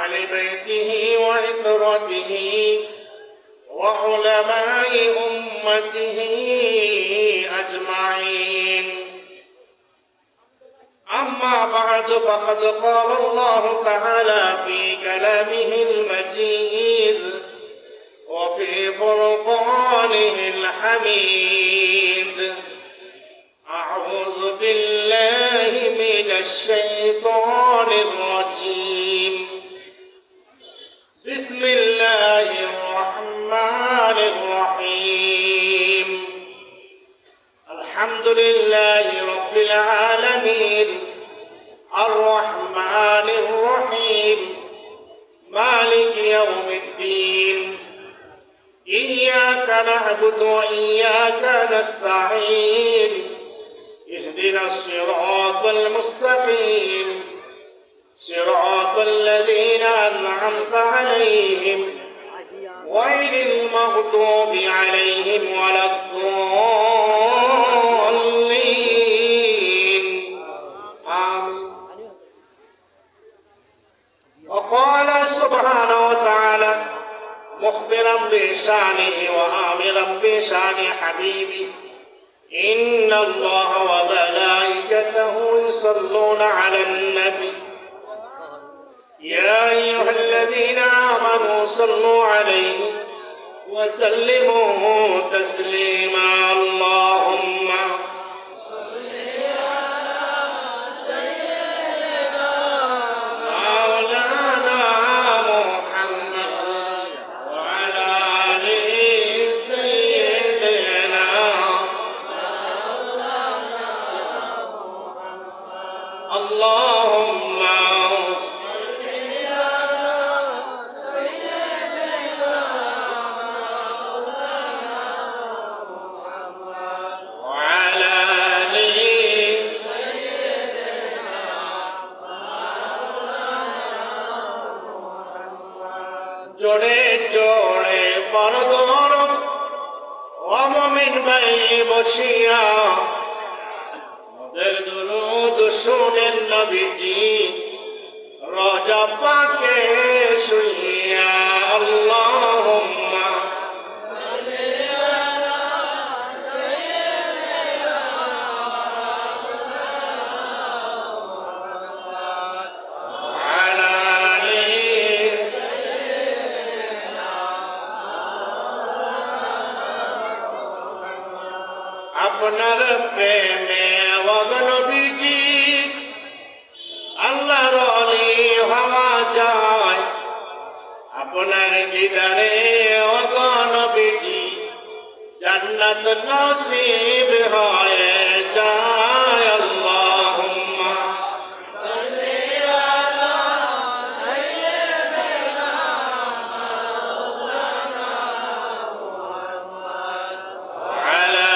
وأهل بيته وعترته وعلماء أمته أجمعين. أما بعد فقد قال الله تعالى في كلامه المجيد وفي فرقانه الحميد: أعوذ بالله من الشيطان الرجيم. بسم الله الرحمن الرحيم. الحمد لله رب العالمين الرحمن الرحيم مالك يوم الدين. إياك نعبد وإياك نستعين. اهدنا الصراط المستقيم صراط الذين أنعمت عليهم غير المغضوب عليهم ولا الضالين. آمين. وقال سبحانه وتعالى مخبرا بشانه وآمرا بشان حبيبه: إن الله وملائكته يصلون على النبي يا أيها الذين آمنوا صلوا عليه وسلموا تسليما. اللهم صل على سيدنا مولانا محمد وعلى آل سيدنا مولانا محمد. اللهم জোরে জোরে পরদর ও মুমিন ভাই বসিয়া মোদের দুরূদ শুনেন নবীজি রওজা পাকে শুইয়া। আল্লাহুম্মা সাল্লি আলা সাইয়্যিদিনা মুহাম্মদ ওয়া আলা আলি আপনার প্রেমে নবীজি আল্লাহর ওলি হওয়া যায়। আপনার দিদারে নবীজি জান্নাত নসিব হয়ে যায়। আল্লাহুম্মা সাল্লি আলা সাইয়্যিদিনা মাওলানা মুহাম্মদ ওয়া আলা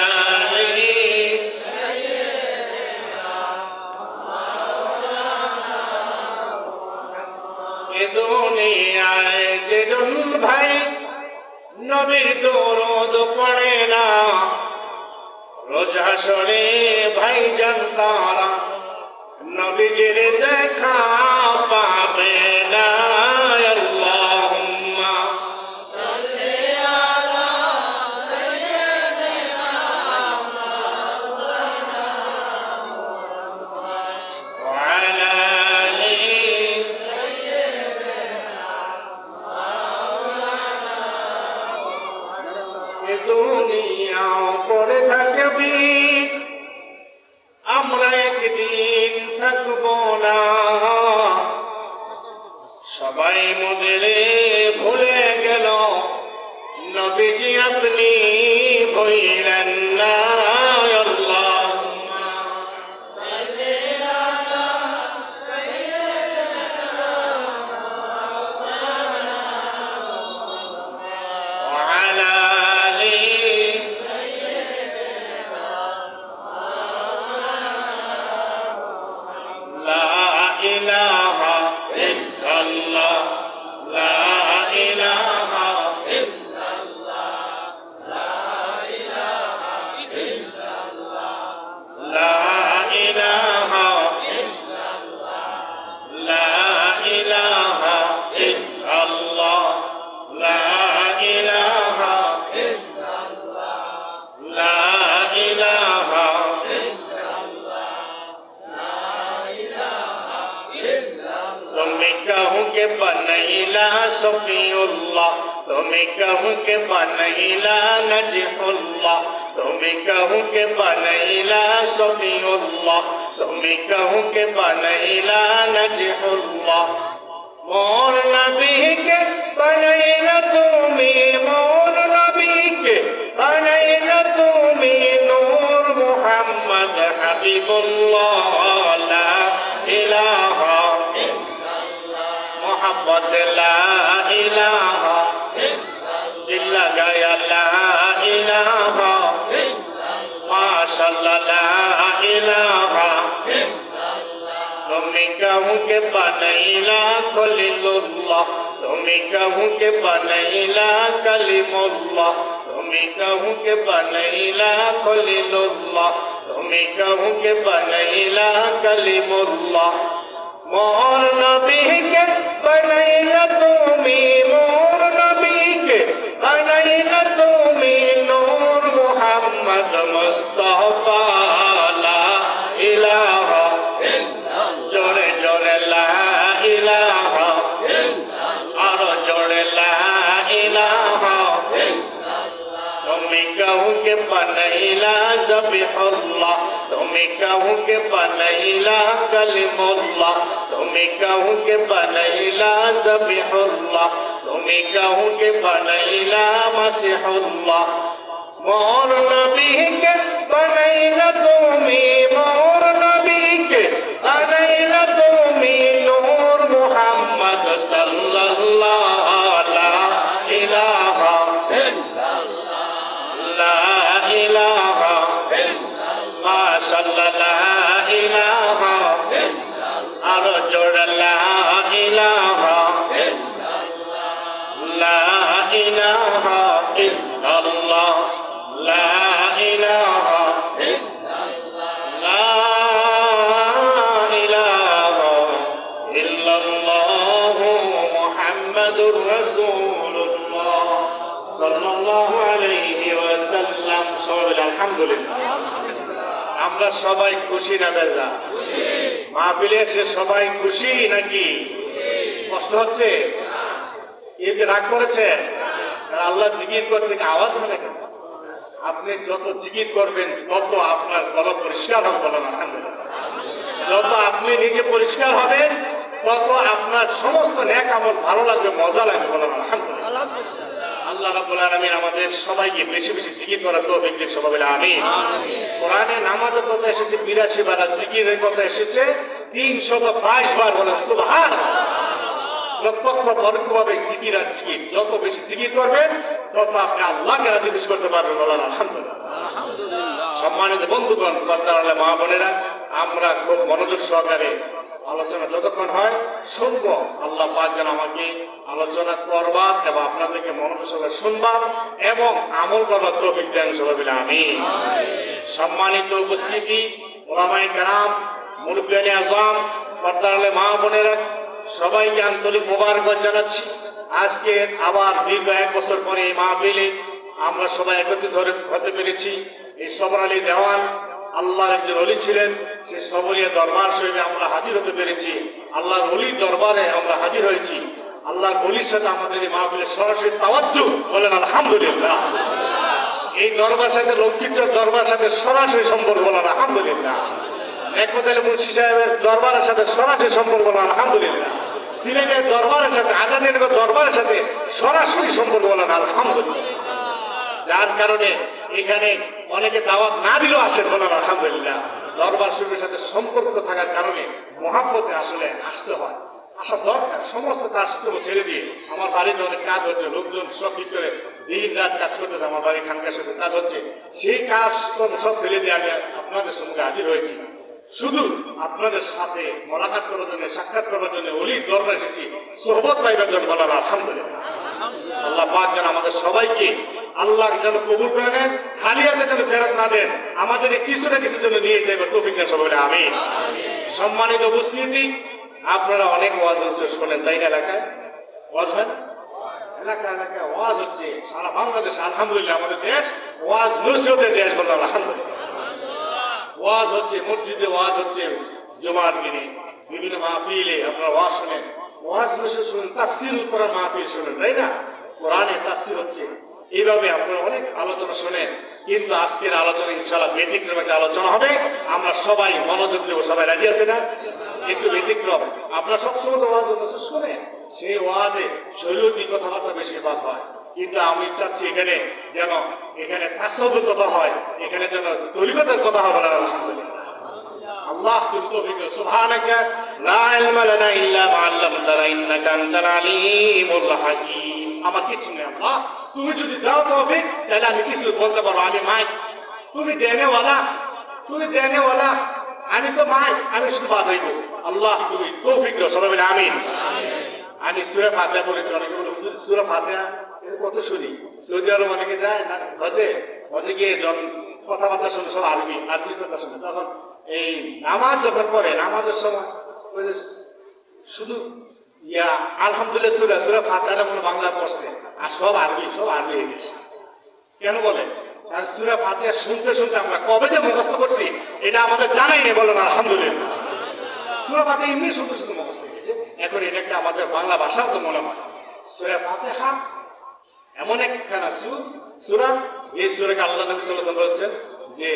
দুনিয়ায় যেজন ভাই নবীর দরুদ পড়ে না রোজ হাসরে ভাইজান তারা নবীজির দেখা পাবে না। আল্লাহুম্মা সাল্লি আলা সাইয়্যিদিনা মাওলানা মুহাম্মদ ওয়া আলা দুনিয়া পড়ে থাকবি আমরা একদিন থাকবো না। সবাই মোদের ভুলে গেল নবীজি আপনি হইলেন না। আল্লাহুম্মা সাল্লি আলা সাইয়্যিদিনা মাওলানা ওয়া আলা إله तुम्हें कहूँ के बनैला सफीउल्लाह, तुम्हें कहूँ के बनैला नजहुल्लाह, तुम्हें कहूँ के बनैला सफीउल्लाह, तुम्हें कहूँ के बनैला नजहुल्लाह। मोर नबी के बनैला तुम्हें, मोर नबी के बनैला तुम्हें, नूर मुहम्मद हबीबुल्लाह, ला इलाहा मोहम्मद, ला इलाहा दिल्ला गया, ला इलाहा माशाअल्लाह, ला इलाहा। तुम्हें कहूँ के बनैला खलीलुल्लाह, तुम्हें कहूँ के बनैला कलीमुल्लाह, तुम्हें कहूँ के बनैला खलीलुल्लाह, तुम्हें कहूँ के बनैला कलीमुल्लाह। मोर नबी के बनैला तुम्हें, मोर नबी के बनैला तुम्हें, नूर मुहम्मद मुस्तफा, ला इलाहा जोड़े जोड़े ला इलाहा, और जोड़े ला इलाहा। तुम्हें कहूँ के बनैला ज़बीहुल्लाह, तुम्हें कहूँ के बनैला कलीमुल्लाह, तुम्हें कहूँ के बनैला ज़बीहुल्लाह, तुम्हें कहूँ के बनैला मसीहुल्लाह। मोर नबी के बनैला तुम्हें, मोर नबी के बनैला तुम्हें, नूर मुहम्मद सल्लल्लाहु ला इलाहा ला इलाहा माशाअल्लाह, ला इलाहा और जोड़ ला इलाहा, ला इलाहा इल्लल्लाह, ला इलाहा ला इलाहा इल्लल्लाह मुहम्मदुर রাসূলুল্লাহ সাল্লাল্লাহু আলাইহি ওয়াসাল্লাম। সবাই আলহামদুলিল্লাহ। আমরা সবাই খুশি না বেজা? মাহফিলে এসে সবাই খুশি নাকি কষ্ট হচ্ছে? এই যে রাগ করেছে, আল্লাহ জিকির করতে আওয়াজ হবে কেন? আপনি যত জিকির করবেন তত আপনার গলা পরিষ্কার হবে, বলেন আলহামদুলিল্লাহ। যত আপনি নিজে পরিষ্কার হবেন তত আপনার সমস্ত নেক আমল ভালো লাগবে, মজা লাগবে, বলেন আলহামদুলিল্লাহ। আল্লাহ রাব্বুল আলামিন আমাদের সবাইকে বেশি বেশি জিকির করার তৌফিক দিন, সবাই বলে আমিন। কোরআনে নামাজের কথা এসেছে ৮২ বার, জিকিরের কথা এসেছে ৩২২ বার, বলে সুবহানাল্লাহ। প্রত্যক্ষ পরোক্ষভাবে জিকির আর জিকির, যত বেশি জিকির করবেন তত আপনি আল্লাহকে রাজি খুশি করতে পারবেন, বলেন আলহামদুলিল্লাহ। সম্মানিত বন্ধুগণ, পর্দার মা বোনেরা, আমরা খুব মনোযোগ সহকারে আলোচনা যতক্ষণ হয় শুনবো। আল্লাহ পাক যেন আমাকে আলোচনা করবার এবং আপনাদেরকে মনোযোগ সহকারে শুনবার এবং আমল করবার তৌফিক দেন, সবাই বলে আমিন। সম্মানিত উপস্থিতি, ওলামায়ে কেরাম, মুরব্বিয়ানে আযম, পর্দার মা বোনেরা, সবাইকে আন্তরিক মোবারকবাদ জানাচ্ছি। আজকে আবার দীর্ঘ ১ বছর পরে এই মাহফিলে আমরা সবাই একত্রিত হতে পেরেছি। এই সবর আলী দেওয়ান আল্লাহর একজন অলি ছিলেন, সেই সবরিয়া দরবার শরীফে আমরা হাজির হতে পেরেছি। আল্লাহর অলির দরবারে আমরা হাজির হয়েছি। আল্লাহর অলির সাথে আমাদের এই মাহফিলের সরাসরি তাওয়াজ্জুহ, বলেন আলহামদুলিল্লাহ। এই দরবার সাথে লক্ষ্মীচর দরবার সাথে সরাসরি সম্পর্ক, বলেন আলহামদুলিল্লাহ। নেকমত আলী মুন্সি সাহেবের দরবারের সাথে সরাসরি সম্পর্ক, বলেন আলহামদুলিল্লাহ। সিলেটের দরবারের সাথে, আজাদের দরবারের সাথে সরাসরি সম্পর্ক, বলেন আলহামদুলিল্লাহ। যার কারণে এখানে অনেকে দাওয়াত না দিলেও আসেন, বলেন আলহামদুলিল্লাহ। দরবার শরীফের সাথে সম্পর্ক থাকার কারণে মহাব্বতে আসলে আসতে হয়, আসা দরকার। সমস্ত কাজ ছেড়ে দিয়ে, আমার বাড়িতে অনেক কাজ হচ্ছে, লোকজন সব ঠিক করে দিন রাত কাজ করতেছে, আমার বাড়ি খানকার সাথে কাজ হচ্ছে, সেই কাজ সব ফেলে দিয়ে আমি আপনাদের সঙ্গে হাজির হয়েছি শুধু আপনাদের সাথে মোলাকাত করার জন্য, সাক্ষাৎ করার জন্য, অলির দরবারে এসেছি সোহবত পাইবার জন্য, বলেন আলহামদুলিল্লাহ। আল্লাহ পাক যেন আমাদের সবাইকে আল্লাহ যেন কবুল করে নেন, খালি হাতে যেন ফেরত না দেন, আমাদের কিছু না কিছুর জন্য নিয়ে যাবে তৌফিক দেন, সবাই বলে আমিন। সম্মানিত উপস্থিতি, আপনারা অনেক ওয়াজ হচ্ছে শোনেন, তাই না? এলাকায় ওয়াজ হয় না? এলাকায় এলাকায় ওয়াজ হচ্ছে, সারা বাংলাদেশ আলহামদুলিল্লাহ আমাদের দেশ ওয়াজ নসিহতের দেশ, বলেন আলহামদুলিল্লাহ। ওয়াজ হচ্ছে, মসজিদে ওয়াজ হচ্ছে, জুমার দিনে বিভিন্ন মাহফিলে আপনারা ওয়াজ শোনেন, ওয়াজ বসে শুনেন, তাফসীর করার মাহফিল শোনেন, তাই না? কোরআনের তাফসীর হচ্ছে, এইভাবে আপনারা অনেক আলোচনা শোনেন। কিন্তু আজকের আলোচনা ইনশাআল্লাহ ব্যতিক্রম একটা আলোচনা হবে। আমরা সবাই মনোযোগ দেবো। সবাই রাজি আছে না? একটু ব্যতিক্রম। আপনারা সবসময় তো ওয়াজ শোনেন, সেই ওয়াজে শরীয়তি কথাবার্তা বেশিরভাগ হয়। কিন্তু আমি চাচ্ছি এখানে যেন তাসাউফের কথা হয়, এখানে যেন তরিকতের কথা হবে না। আলহামদুলিল্লাহ। আল্লাহ তুমি তৌফিক দাও। সুবহানাকা লা ইলমা লানা ইল্লা মা আল্লামতানা ইন্নাকা আনতাল আলিমুল হাকীম। আমার কিছু নেই আল্লাহ, তুমি যদি দাও তৌফিক তাহলে আমি কিছু বলতে পারবো। আমি মাইক, তুমি দেনেওয়ালা, তুমি দেনেওয়ালা, আমি তো মাইক, আমি শুধু বাজাইব। আল্লাহ তুমি তৌফিক দাও। সবাই বলে আমিন। আমি সূরা ফাতিহা পড়েছি। অনেকে বলে হুজুর সূরা ফাতিহা কত শুনি। সৌদি আরব অনেকে যায় না হজে, হজে গিয়ে কথাবার্তা শুনে সব আরবি কথা শুনে। তখন এই নামাজ যখন পড়ে, নামাজের সময় শুধু আলহামদুলিল্লাহ সূরা ফাতিহাটা মনে বাংলা পড়ছে, আর সব আরবি হয়ে গেছে। কেন বলে? কারণ সূরা ফাতিহা শুনতে শুনতে আমরা কবে যে মুখস্থ করছি এটা আমাদের জানাই নেই। বলেন আলহামদুলিল্লাহ। সূরা ফাতিহা এমনি শুনতে শুনতে মুখস্থ হয়ে গেছে। এখন এটা একটা আমাদের বাংলা ভাষার তো মনে হয়। সূরা ফাতিহা এমন একখানা সূরা, যে সূরাকে আল্লাহ নবী সাল্লাল্লাহু আলাইহি ওয়াসাল্লাম বলেছেন যে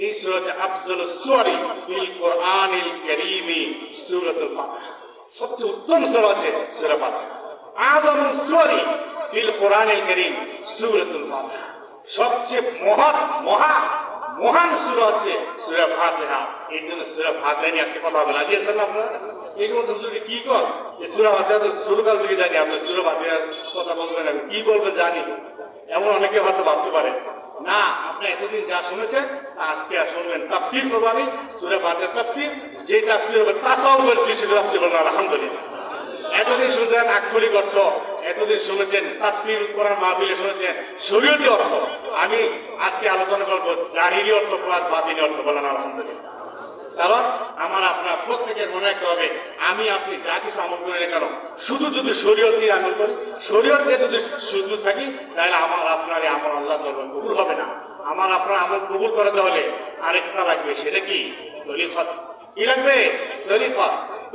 এই সূরা হচ্ছে আফজালুস সূওয়ারি ফিল কুরআনিল কারীমি সূরাতুল ফাতিহা। সবচেয়ে উত্তম সূরা হচ্ছে সূরা ফাতিহা। আযমুস সূওয়ারি ফিল কুরআনিল কারীম সূরাতুল ফাতিহা। সবচেয়ে মহান সূরা হচ্ছে সূরা ফাতিহা। এই জন্য সূরা ফাতিহা নিয়ে আজকে কথা হবে। রাজি আছেন আপনারা? এইগুলো তো হুজুর কি কর, এই সূরা ফাতিহা তো শুরুকাল থেকে জানি। আপনি সূরা ফাতিহার কথা বলবেন, আমি কি বলবেন জানি, এমন অনেকে হয়তো ভাবতে পারে না। আপনি এতদিন যা শুনেছেন আজকে আর শুনবেন। তাফসীর করবো আমি সূরা ফাতিহার তাফসীর, যে তাফসীর হবে তাসাউফের দৃষ্টিতে তাফসীর বলবেন আলহামদুলিল্লাহ। এতদিন শুনছেন আক্ষরিক অর্থ, এতদিন শুনেছেন তাফসীর করার মাহফিলে শুনেছেন শরীয়তি অর্থ। আমি আজকে আলোচনা করবো জাহিরি অর্থ প্লাস বাতিনি অর্থ। বলেন আলহামদুলিল্লাহ। কারণ আমার আপনার প্রত্যেকের মনে রাখতে হবে, আমি আপনি যা কিছু আমল করি না কেন, শুধু যদি শরীয়তি আমল করি, শরীয়তে যদি শুধু থাকি, তাহলে আমার আপনার আমল আল্লাহ দরবারে কবুল হবে না। আমার আপনার আমল কবুল করাতে হলে আরেকটা লাগবে, সেটা কি? তরিকত। কি লাগবে? তরিকত।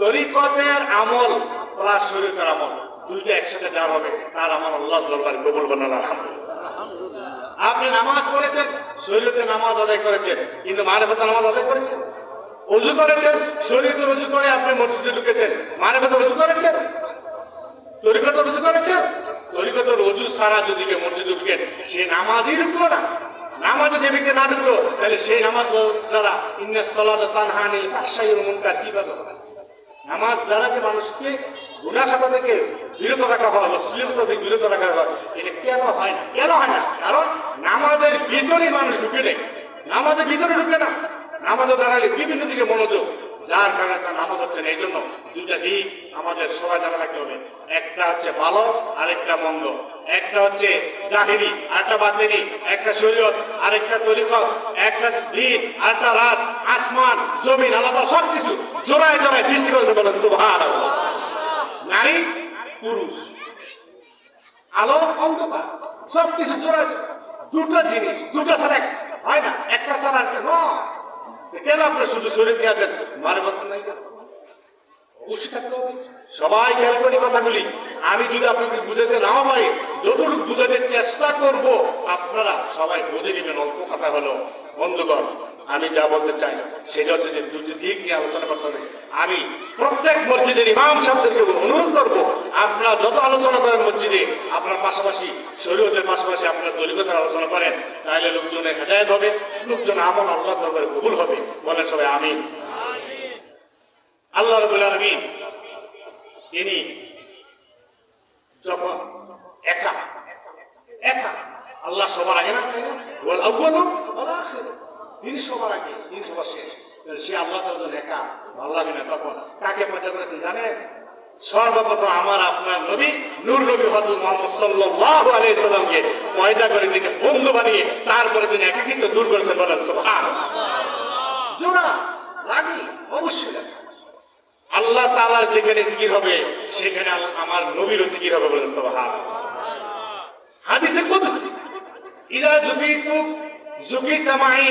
তরিকতের আমল প্লাস শরীয়তের আমল দুইটা একসাথে যা হবে তার আমার আল্লাহ দরবারে কবুল করবেন আলহামদুলিল্লাহ। আপনি নামাজ পড়েছেন, শরীয়তের নামাজ আদায় করেছেন, কিন্তু মারিফাতের নামাজ আদায় করেছেন। ওযু করেছেন, শরীয়তের ওযু করে আপনি মসজিদে ঢুকেছেন, মারিফাতের ওযু করেছেন, তরিকতের ওযু করেছেন। তরিকতের ওযু ছাড়া যদি কেউ মসজিদে ঢুকেন, সে নামাজই ঢুকলো না। নামাজে যে ব্যক্তি না ঢুকলো, তাহলে সেই নামাজ দ্বারা ইন্নাস সালাতা তানহা আনিল ফাহশাই ওয়াল মুনকার কি বলে? নামাজ দ্বারা যে মানুষকে গুনাহ খাতা থেকে বিরত রাখা হয়, অশ্লীলতা থেকে বিরত রাখা হয়। এটা কেন হয় না? কেন হয় না? কারণ নামাজের ভিতরে মানুষ ঢুকে নেই, নামাজের ভিতরে ঢুকে না। নামাজে দাঁড়ালে বিভিন্ন দিকে মনোযোগ, যার কারণে নামাজ হচ্ছে না। এই জন্য দুইটা দিক আমাদের সবাই জানা রাখতে হবে। একটা হচ্ছে ভালো আর একটা মন্দ, একটা হচ্ছে জাহিরি আরেকটা বাতিনি, একটা শরীয়ত আরেকটা তরিকত, একটা দিন আরেকটা রাত, আসমান জমিন আল্লাহ সবকিছু জোড়ায় জোড়ায় সৃষ্টি করেছে। বলে সুবহানাল্লাহ। নারী পুরুষ, আলো অন্ধকার, সবকিছু জোড়ায়। দুটো জিনিস, দুটো ছাড়া হয় না, একটা ছাড়া একটা নয়। কেন আপনি শুধু শরীর দিয়ে আছেন, মারিফাত নাই? অবশ্যই থাকতে হবে। সবাই খেয়াল করি কথাগুলি। আমি যদি আপনাদের বুঝাতে নাও পারি, যতটুকু বুঝাতে চেষ্টা করব আপনারা সবাই বুঝে নেবেন। অল্প কথা হলো বন্ধুগণ, আমি যা বলতে চাই সেটা হচ্ছে যে দুটি দিক নিয়ে আলোচনা করতে হবে। আমি প্রত্যেক মসজিদের ইমাম সাহেবদেরকে অনুরোধ করবো, আপনারা যত আলোচনা করেন মসজিদে, আপনার পাশাপাশি শরীয়তের পাশাপাশি আপনারা তরিকতের আলোচনা করেন, তাহলে লোকজনের হেদায়েত হবে, লোকজন আমল আল্লাহর দরবারে কবুল হবে। বলেন সবাই আমিন। আল্লাহ রাব্বুল আলামিন তিনি যখন একা আল্লাহ সবার আগে না, ওয়াল আউয়ালু ওয়াল আখির, তিনি সবার আগে, তিনি সবার শেষ। সে আল্লাহ তাআলা একা, ভালো লাগে না। তখন কাকে পয়দা করেছেন জানেন? সর্বপ্রথম আমার আপনার নবী নূর নবী হযরত মুহাম্মদ সাল্লাল্লাহু আলাইহি সাল্লামকে পয়দা করে তিনি বন্ধু বানিয়ে তারপরে তিনি একাকিত্ব দূর করেছেন। বলেন সুবহানাল্লাহ। জোড়া লাগি অবশ্যই লাগে। আল্লাহ তাআলার যেখানে জিকির হবে সেখানে আমার নবীরও জিকির হবে। বলেন সুবহানাল্লাহ। হাদিসে কুদসি, ইযা যুকিতু যুকিতা মাই,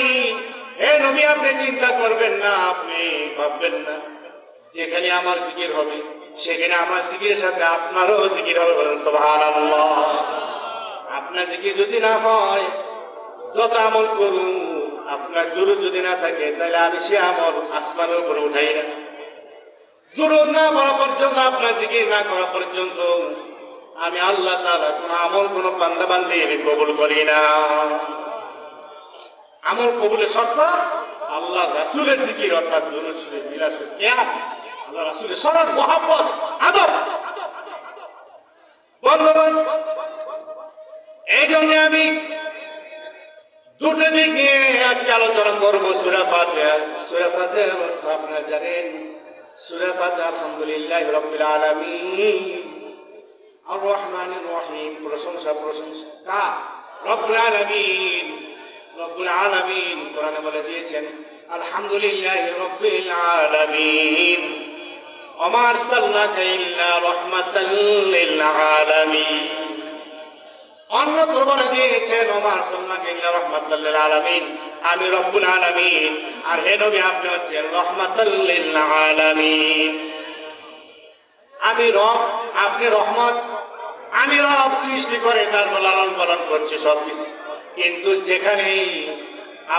হে নবী আপনি চিন্তা করবেন না, আপনি ভাববেন না, যেখানে আমার জিকির হবে সেখানে আমার জিকিরের সাথে আপনারও জিকির হবে, বলেন সুবহানাল্লাহ। আপনার জিকির যদি না হয়, যত আমল করুন, আপনার দুরূদ যদি না থাকে, তাহলে আমি সে আমল আসমানের উপরে উঠাই না। দুরূদ না পড়া পর্যন্ত, আপনার জিকির না করা পর্যন্ত আমি আল্লাহ তাআলা কোন আমল কোন বান্দা বান্দি আমি কবুল করি না। আমল কবুলের শর্ত আল্লাহ রাসূলের জিকির, অর্থাৎ দুরূদ শরীফ, মিলাদ শরীফ, কিয়াম, আল্লাহ রাসূলের সরল মুহাব্বত, আদব। বন্ধুগণ, এই জন্য আমি দুটো দিক নিয়ে আজকে আলোচনা করবো। সূরা ফাতিহা। সূরা ফাতিহার অর্থ আপনারা জানেন। সূরা ফাতিহা আলহামদুলিল্লাহি রাব্বিল আলামিন আর রহমানির রহিম। প্রশংসা কার? রব্বুল আলামিন। রব্বুল আলামিন কোরআনে বলে দিয়েছেন আলহামদুলিল্লাহি রাব্বিল আলামিন ওয়া মা আরসালনাকা ইল্লা রাহমাতাল লিল আলামিন। অন্যত্র বলে দিয়েছেন ওয়া মা আরসালনাকা ইল্লা রাহমাতাল লিল আলামিন, আমি রব্বুল আলামিন, আর হে নবী আপনি হচ্ছেন রাহমাতাল লিল আলামিন। আমি রব, আপনি রহমত। আমি রব, সৃষ্টি করে তারপর লালন পালন করছি সবকিছু। কিন্তু যেখানে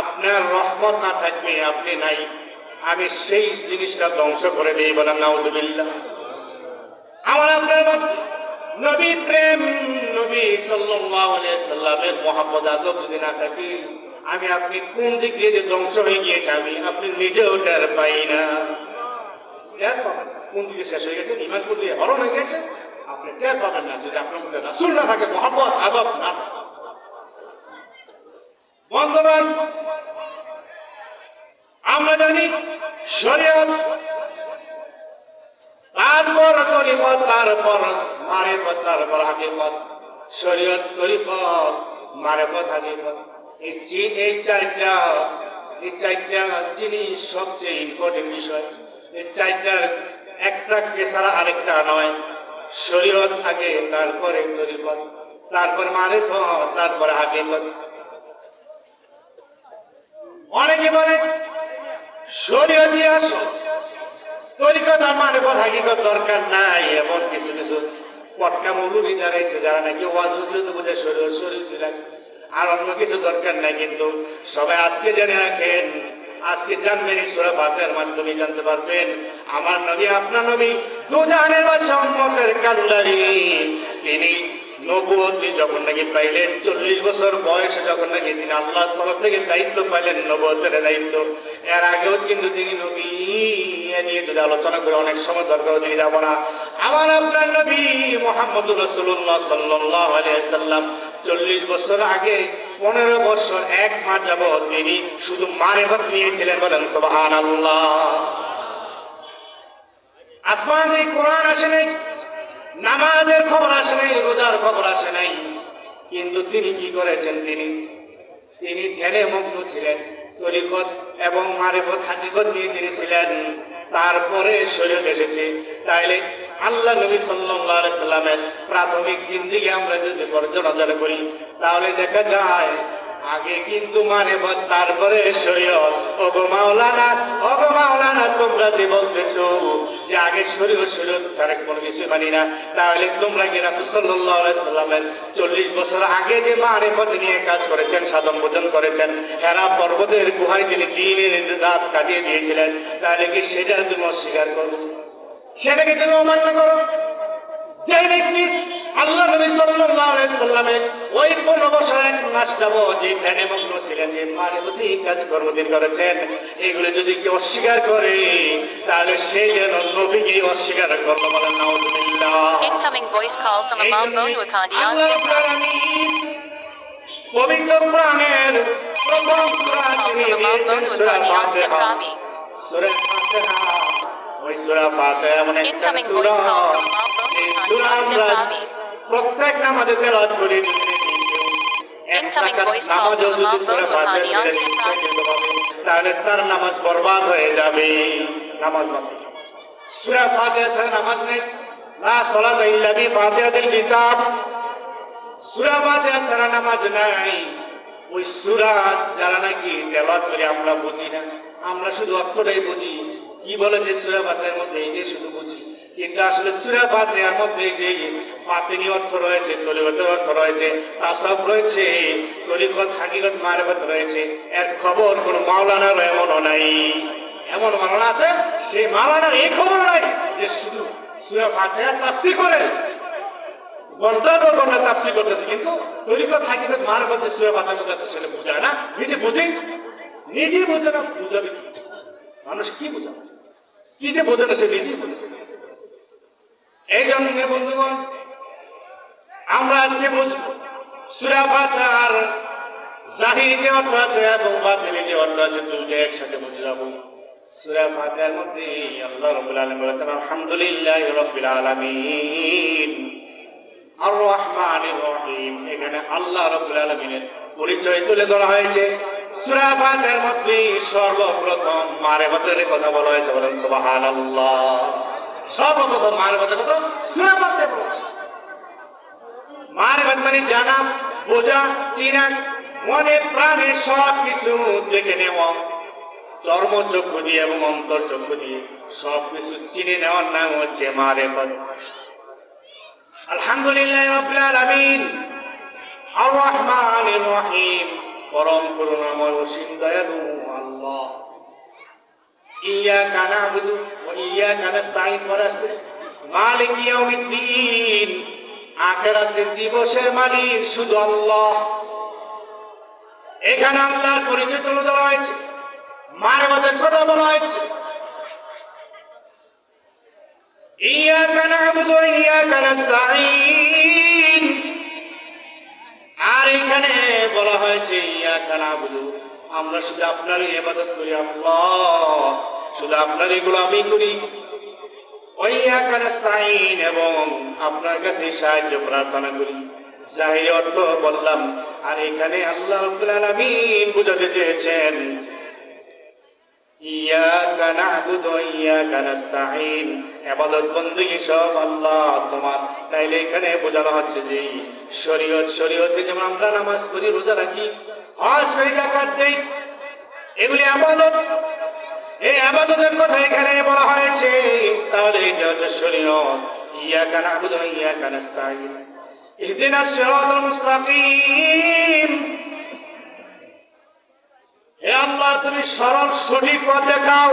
আপনার রহমত না থাকবে, আপনি নাই, আমি সেই জিনিসটা ধ্বংস করে দিই, বলেন নাউজুবিল্লাহ। আমার আপনার মধ্যে নবী প্রেম, নবী সাল্লাল্লাহু আলাইহি সাল্লামের মহব্বত আদব যদি না থাকে, আমি আপনি কোন দিক দিয়ে যে ধ্বংস হয়ে গিয়েছে আমি আপনি নিজেও টের পাই না। টের পাবেন কোন দিকে শেষ হয়ে গেছে, ইমান কোন দিকে হরণ হয়ে গেছে, আপনি টের পাবেন না যদি আপনার মধ্যে রাসূল না থাকে, মহব্বত আদব না থাকে। বন্ধুগণ, আমরা জানি শরীয়ত, তারপর তরিকত, তারপর মারিফত, তারপর হাকিকত। শরীয়ত, তরিকত, মারিফত, হাকিকত, এই চারটা জিনিস সবচেয়ে ইম্পর্টেন্ট বিষয়। এই চারটার একটা ছাড়া আরেকটা নয়। শরীয়ত আগে, তারপরে তরিকত, তারপর মারিফত, তারপর হাকিকত। অনেকে বলে শরীয়ত আসো, তরিকত আর মারিফত হাকিকত দরকার নাই। এমন কিছু কিছু পটকা মৌলবি দাঁড়াইছে যারা নাকি ওয়াজ তো বুঝে শরীয়ত লাগে, আর অন্য কিছু দরকার নাই। কিন্তু সবাই আজকে জেনে রাখেন, আজকে জানবেন, সূরা ফাতিহার মাধ্যমে জানতে পারবেন আমার নবী, আপনার নবী, দুজাহানের বাদশা, উম্মতের কান্ডারি, তিনি নবুয়ত যখন নাকি পাইলেন, 40 বছর বয়সে যখন নাকি তিনি আল্লাহর তরফ থেকে দায়িত্ব পাইলেন, নবুয়তের দায়িত্ব। এর আগেও কিন্তু তিনি নবী, এ নিয়ে যদি আলোচনা করে অনেক সময় দরকার দিয়ে যাব না। আমার আপনার নবী মুহাম্মদুর রাসূলুল্লাহ সাল্লাল্লাহু আলাইহি ওয়াসাল্লাম 40 বছর আগে 15 বছর 1 মাস যাবত তিনি শুধু মারিফত নিয়েছিলেন, বলেন সুবহানাল্লাহ। আসমান থেকে কোরআন আসে নাই, নামাজের খবর আসে নাই, রোজার খবর আসে নাই, কিন্তু তিনি কি করেছেন? তিনি ধ্যানে মগ্ন ছিলেন। তরিকত এবং মারিফত হাকিকত নিয়ে তিনি ছিলেন। তারপরে শরীয়ত এসেছে। তাইলে আল্লাহ নবী সাল্লাল্লাহু আলাইহি সাল্লামের প্রাথমিক জিন্দেগি আমরা যদি পর্যালোচনা করি, তাহলে দেখা যায় আগে কিন্তু মারিফত, তারপরে শরীয়ত। ওগো মাওলানা, তোমরা যে বলতেছো যে আগে শরীয়ত ছাড়া কোনো কিছু মানি না, তাহলে তোমরা কি রাসূল সাল্লাল্লাহু আলাইহি সাল্লামের 40 বছর আগে যে মারিফত নিয়ে কাজ করেছেন, সাধন ভোজন করেছেন, হেরা পর্বতের গুহায় তিনি দিনের রাত কাটিয়ে দিয়েছিলেন, তাহলে কি সেটা তুমি অস্বীকার করো? সেটাকে তুমি অমান্য করো? যে ব্যক্তি আল্লাহ নবী সাল্লাল্লাহু আলাইহি সাল্লামের ওই 15 বছর 1 মাস যাবত যে ধ্যানে মগ্ন ছিলেন, যে মারিফতি কাজ কর্মদিন করেছেন, এগুলো যদি কি অস্বীকার করে, তাহলে সে যেন নবীকে অস্বীকার করলো, বলেন নাউজুবিল্লাহ। Incoming voice call from Imam Bonuakandi on পবিত্র কোরআনের প্রথম সূরা তিনি দিয়েছেন সূরা ফাতিহা। সূরা ফাতিহা, ওই সূরা ফাতিহা মানে একটা সূরা, এই সূরা আমরা প্রত্যেক নামাজে তেলাওয়াত করি। নামাজও যদি সূরা ফাতিহা তাহলে তার নামাজ বরবাদ হয়ে যাবে, নামাজ বাতিল। সূরা ফাতিহা ছাড়া নামাজ নেই। লা সালাতা ইল্লা বিফাতিহাতিল কিতাব। সূরা ফাতিহা ছাড়া নামাজ নাই। ওই সূরা যারা নাকি তেলাওয়াত করে আমরা বুঝি না, আমরা শুধু অর্থটাই বুঝি, কি বলেছে সূরা ফাতিহার মধ্যে এই যে শুধু বুঝি, কিন্তু আসলে সূরা ফাতিহার মধ্যে যে বাতিনি অর্থ রয়েছে, তরিকতের অর্থ রয়েছে, তাসাউফ রয়েছে, তরিকত হাকিকত মারিফত রয়েছে, এর খবর কোন মাওলানার এমনও নাই। এমন মাওলানা আছে সেই মাওলানার এই খবর নাই যে শুধু সূরা ফাতিহা তাফসীর করে ঘন্টার পর ঘন্টা তাফসীর করতেছে, কিন্তু তরিকত হাকিকত মারিফত যে সূরা ফাতিহার মধ্যে আছে সেটা বোঝায় না। নিজে বোঝে না, বুঝাবে কি? মানুষ কি বোঝাবে? কি যে বোঝে না সে নিজেই বোঝে। এই জন্য বন্ধুগণ, আমরা আজকে বুঝবো সূরা ফাতিহার জাহিরি যে অর্থ আছে এবং বাতিনি যে অর্থ আছে দুটো একসাথে বুঝে যাবো। সূরা ফাতিহার মধ্যে আল্লাহ রাব্বুল আলামিন বলেছেন আলহামদুলিল্লাহি রাব্বিল আলামিন আর রহমানির রহিম। এখানে আল্লাহ রাব্বুল আলামিনের পরিচয় তুলে ধরা হয়েছে। সূরা ফাতিহার মধ্যে সর্বপ্রথম মারিফতের কথা বলা হয়েছে, বলেন সুবহানাল্লাহ। সর্বপ্রথম মারিফতের কথা সূরা ফাতিহায় বলা হয়েছে। মারিফত মানে জানা, বোঝা, চিনা, মনে প্রাণে সবকিছু দেখে নেওয়া, চর্মচক্ষু দিয়ে এবং অন্তরচক্ষু দিয়ে সবকিছু চিনে নেওয়ার নাম হচ্ছে মারিফত। আলহামদুলিল্লাহি রাব্বিল আলামিন আর রহমানির রহিম, পরম করুণাময় অসীম দয়ালু আল্লাহ। ইয়াকা না'বুদু ওয়া ইয়াকা নাস্তাঈন, মালিক ইয়াউমিদ্দিন, আখিরাতের দিবসের মালিক শুধু আল্লাহ। এখানে আল্লাহর পরিচয় তুলে ধরা হয়েছে, মারিফতের কথা বলা হয়েছে। ইয়াকা না'বুদু ওয়া ইয়াকা নাস্তাঈন, আর এখানে বলা হয়েছে ইয়াকা না'বুদু, আমরা শুধু আপনারই ইবাদত করি আল্লাহ, শুধু আপনারই গোলামি করি। ওয়া ইয়াকা নাস্তাঈন, এবং আপনার কাছে সাহায্য প্রার্থনা করি। জাহিরি অর্থ বললাম, আর এখানে আল্লাহ রাব্বুল আলামিন বুঝাতে চেয়েছেন ইয়াকা না'বুদু ওয়া ইয়াকা নাস্তাঈন, ইবাদত বندگی সব আল্লাহ তোমার। তাইলে এখানে বোঝানো হচ্ছে যে শরীয়তে যেমন আমরা নামাজ পড়ি, রোজা রাখি, হজ করি, যাকাত দেই, এগুলি ইবাদত। এই ইবাদতের কথা এখানে বলা হয়েছে, তাহলে এটা হচ্ছে শরীয়ত। ইয়াকা না'বুদু ওয়া ইয়াকা নাস্তাঈন, ইহদিনাস সিরাতাল মুস্তাকিম, হে আল্লাহ তুমি সরল সঠিক পথ দেখাও।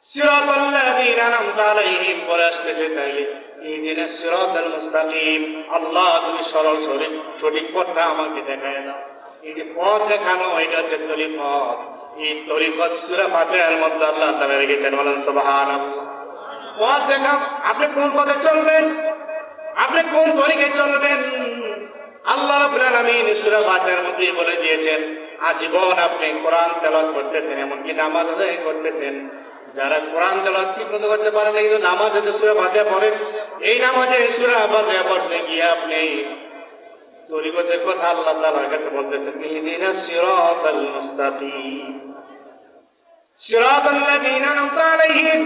সিরাতাল্লাযীনা আন'আমতা আলাইহিম বলে আসতেছে, তাইলে ইহদিনাস সিরাতাল মুস্তাকিম, আল্লাহ তুমি সরল সঠিক পথটা আমাকে দেখায় দাও। এই যে পথ দেখানো, এটা হচ্ছে তরিকত। এই তরিকত সূরা ফাতিহার মধ্যে আল্লাহ তাআলা রেখেছেন, বলেন সুবহানাল্লাহ। পথ দেখাও, আপনি কোন পথে চলবেন, আপনি কোন তরিকে চলবেন, আল্লাহ রাব্বুল আলামিন সূরা ফাতিহার মধ্যে বলে দিয়েছেন। আজীবন আপনি কোরআন তেলাওয়াত করতেছেন, এমনকি নামাজ আদায় করতেছেন। যারা কোরআন তেলাওয়াত ঠিক মতো করতে পারেন না, কিন্তু নামাজে সূরা ফাতিহা পড়েন, এই নামাজে সূরা ফাতিহা পড়তে গিয়ে আপনি তরিকতের কথা আল্লাহ তাআলার কাছে বলতেছেন, ইহদিনাস সিরাতাল মুস্তাকিম সিরাতাল্লাযীনা আন'আমতা আলাইহিম,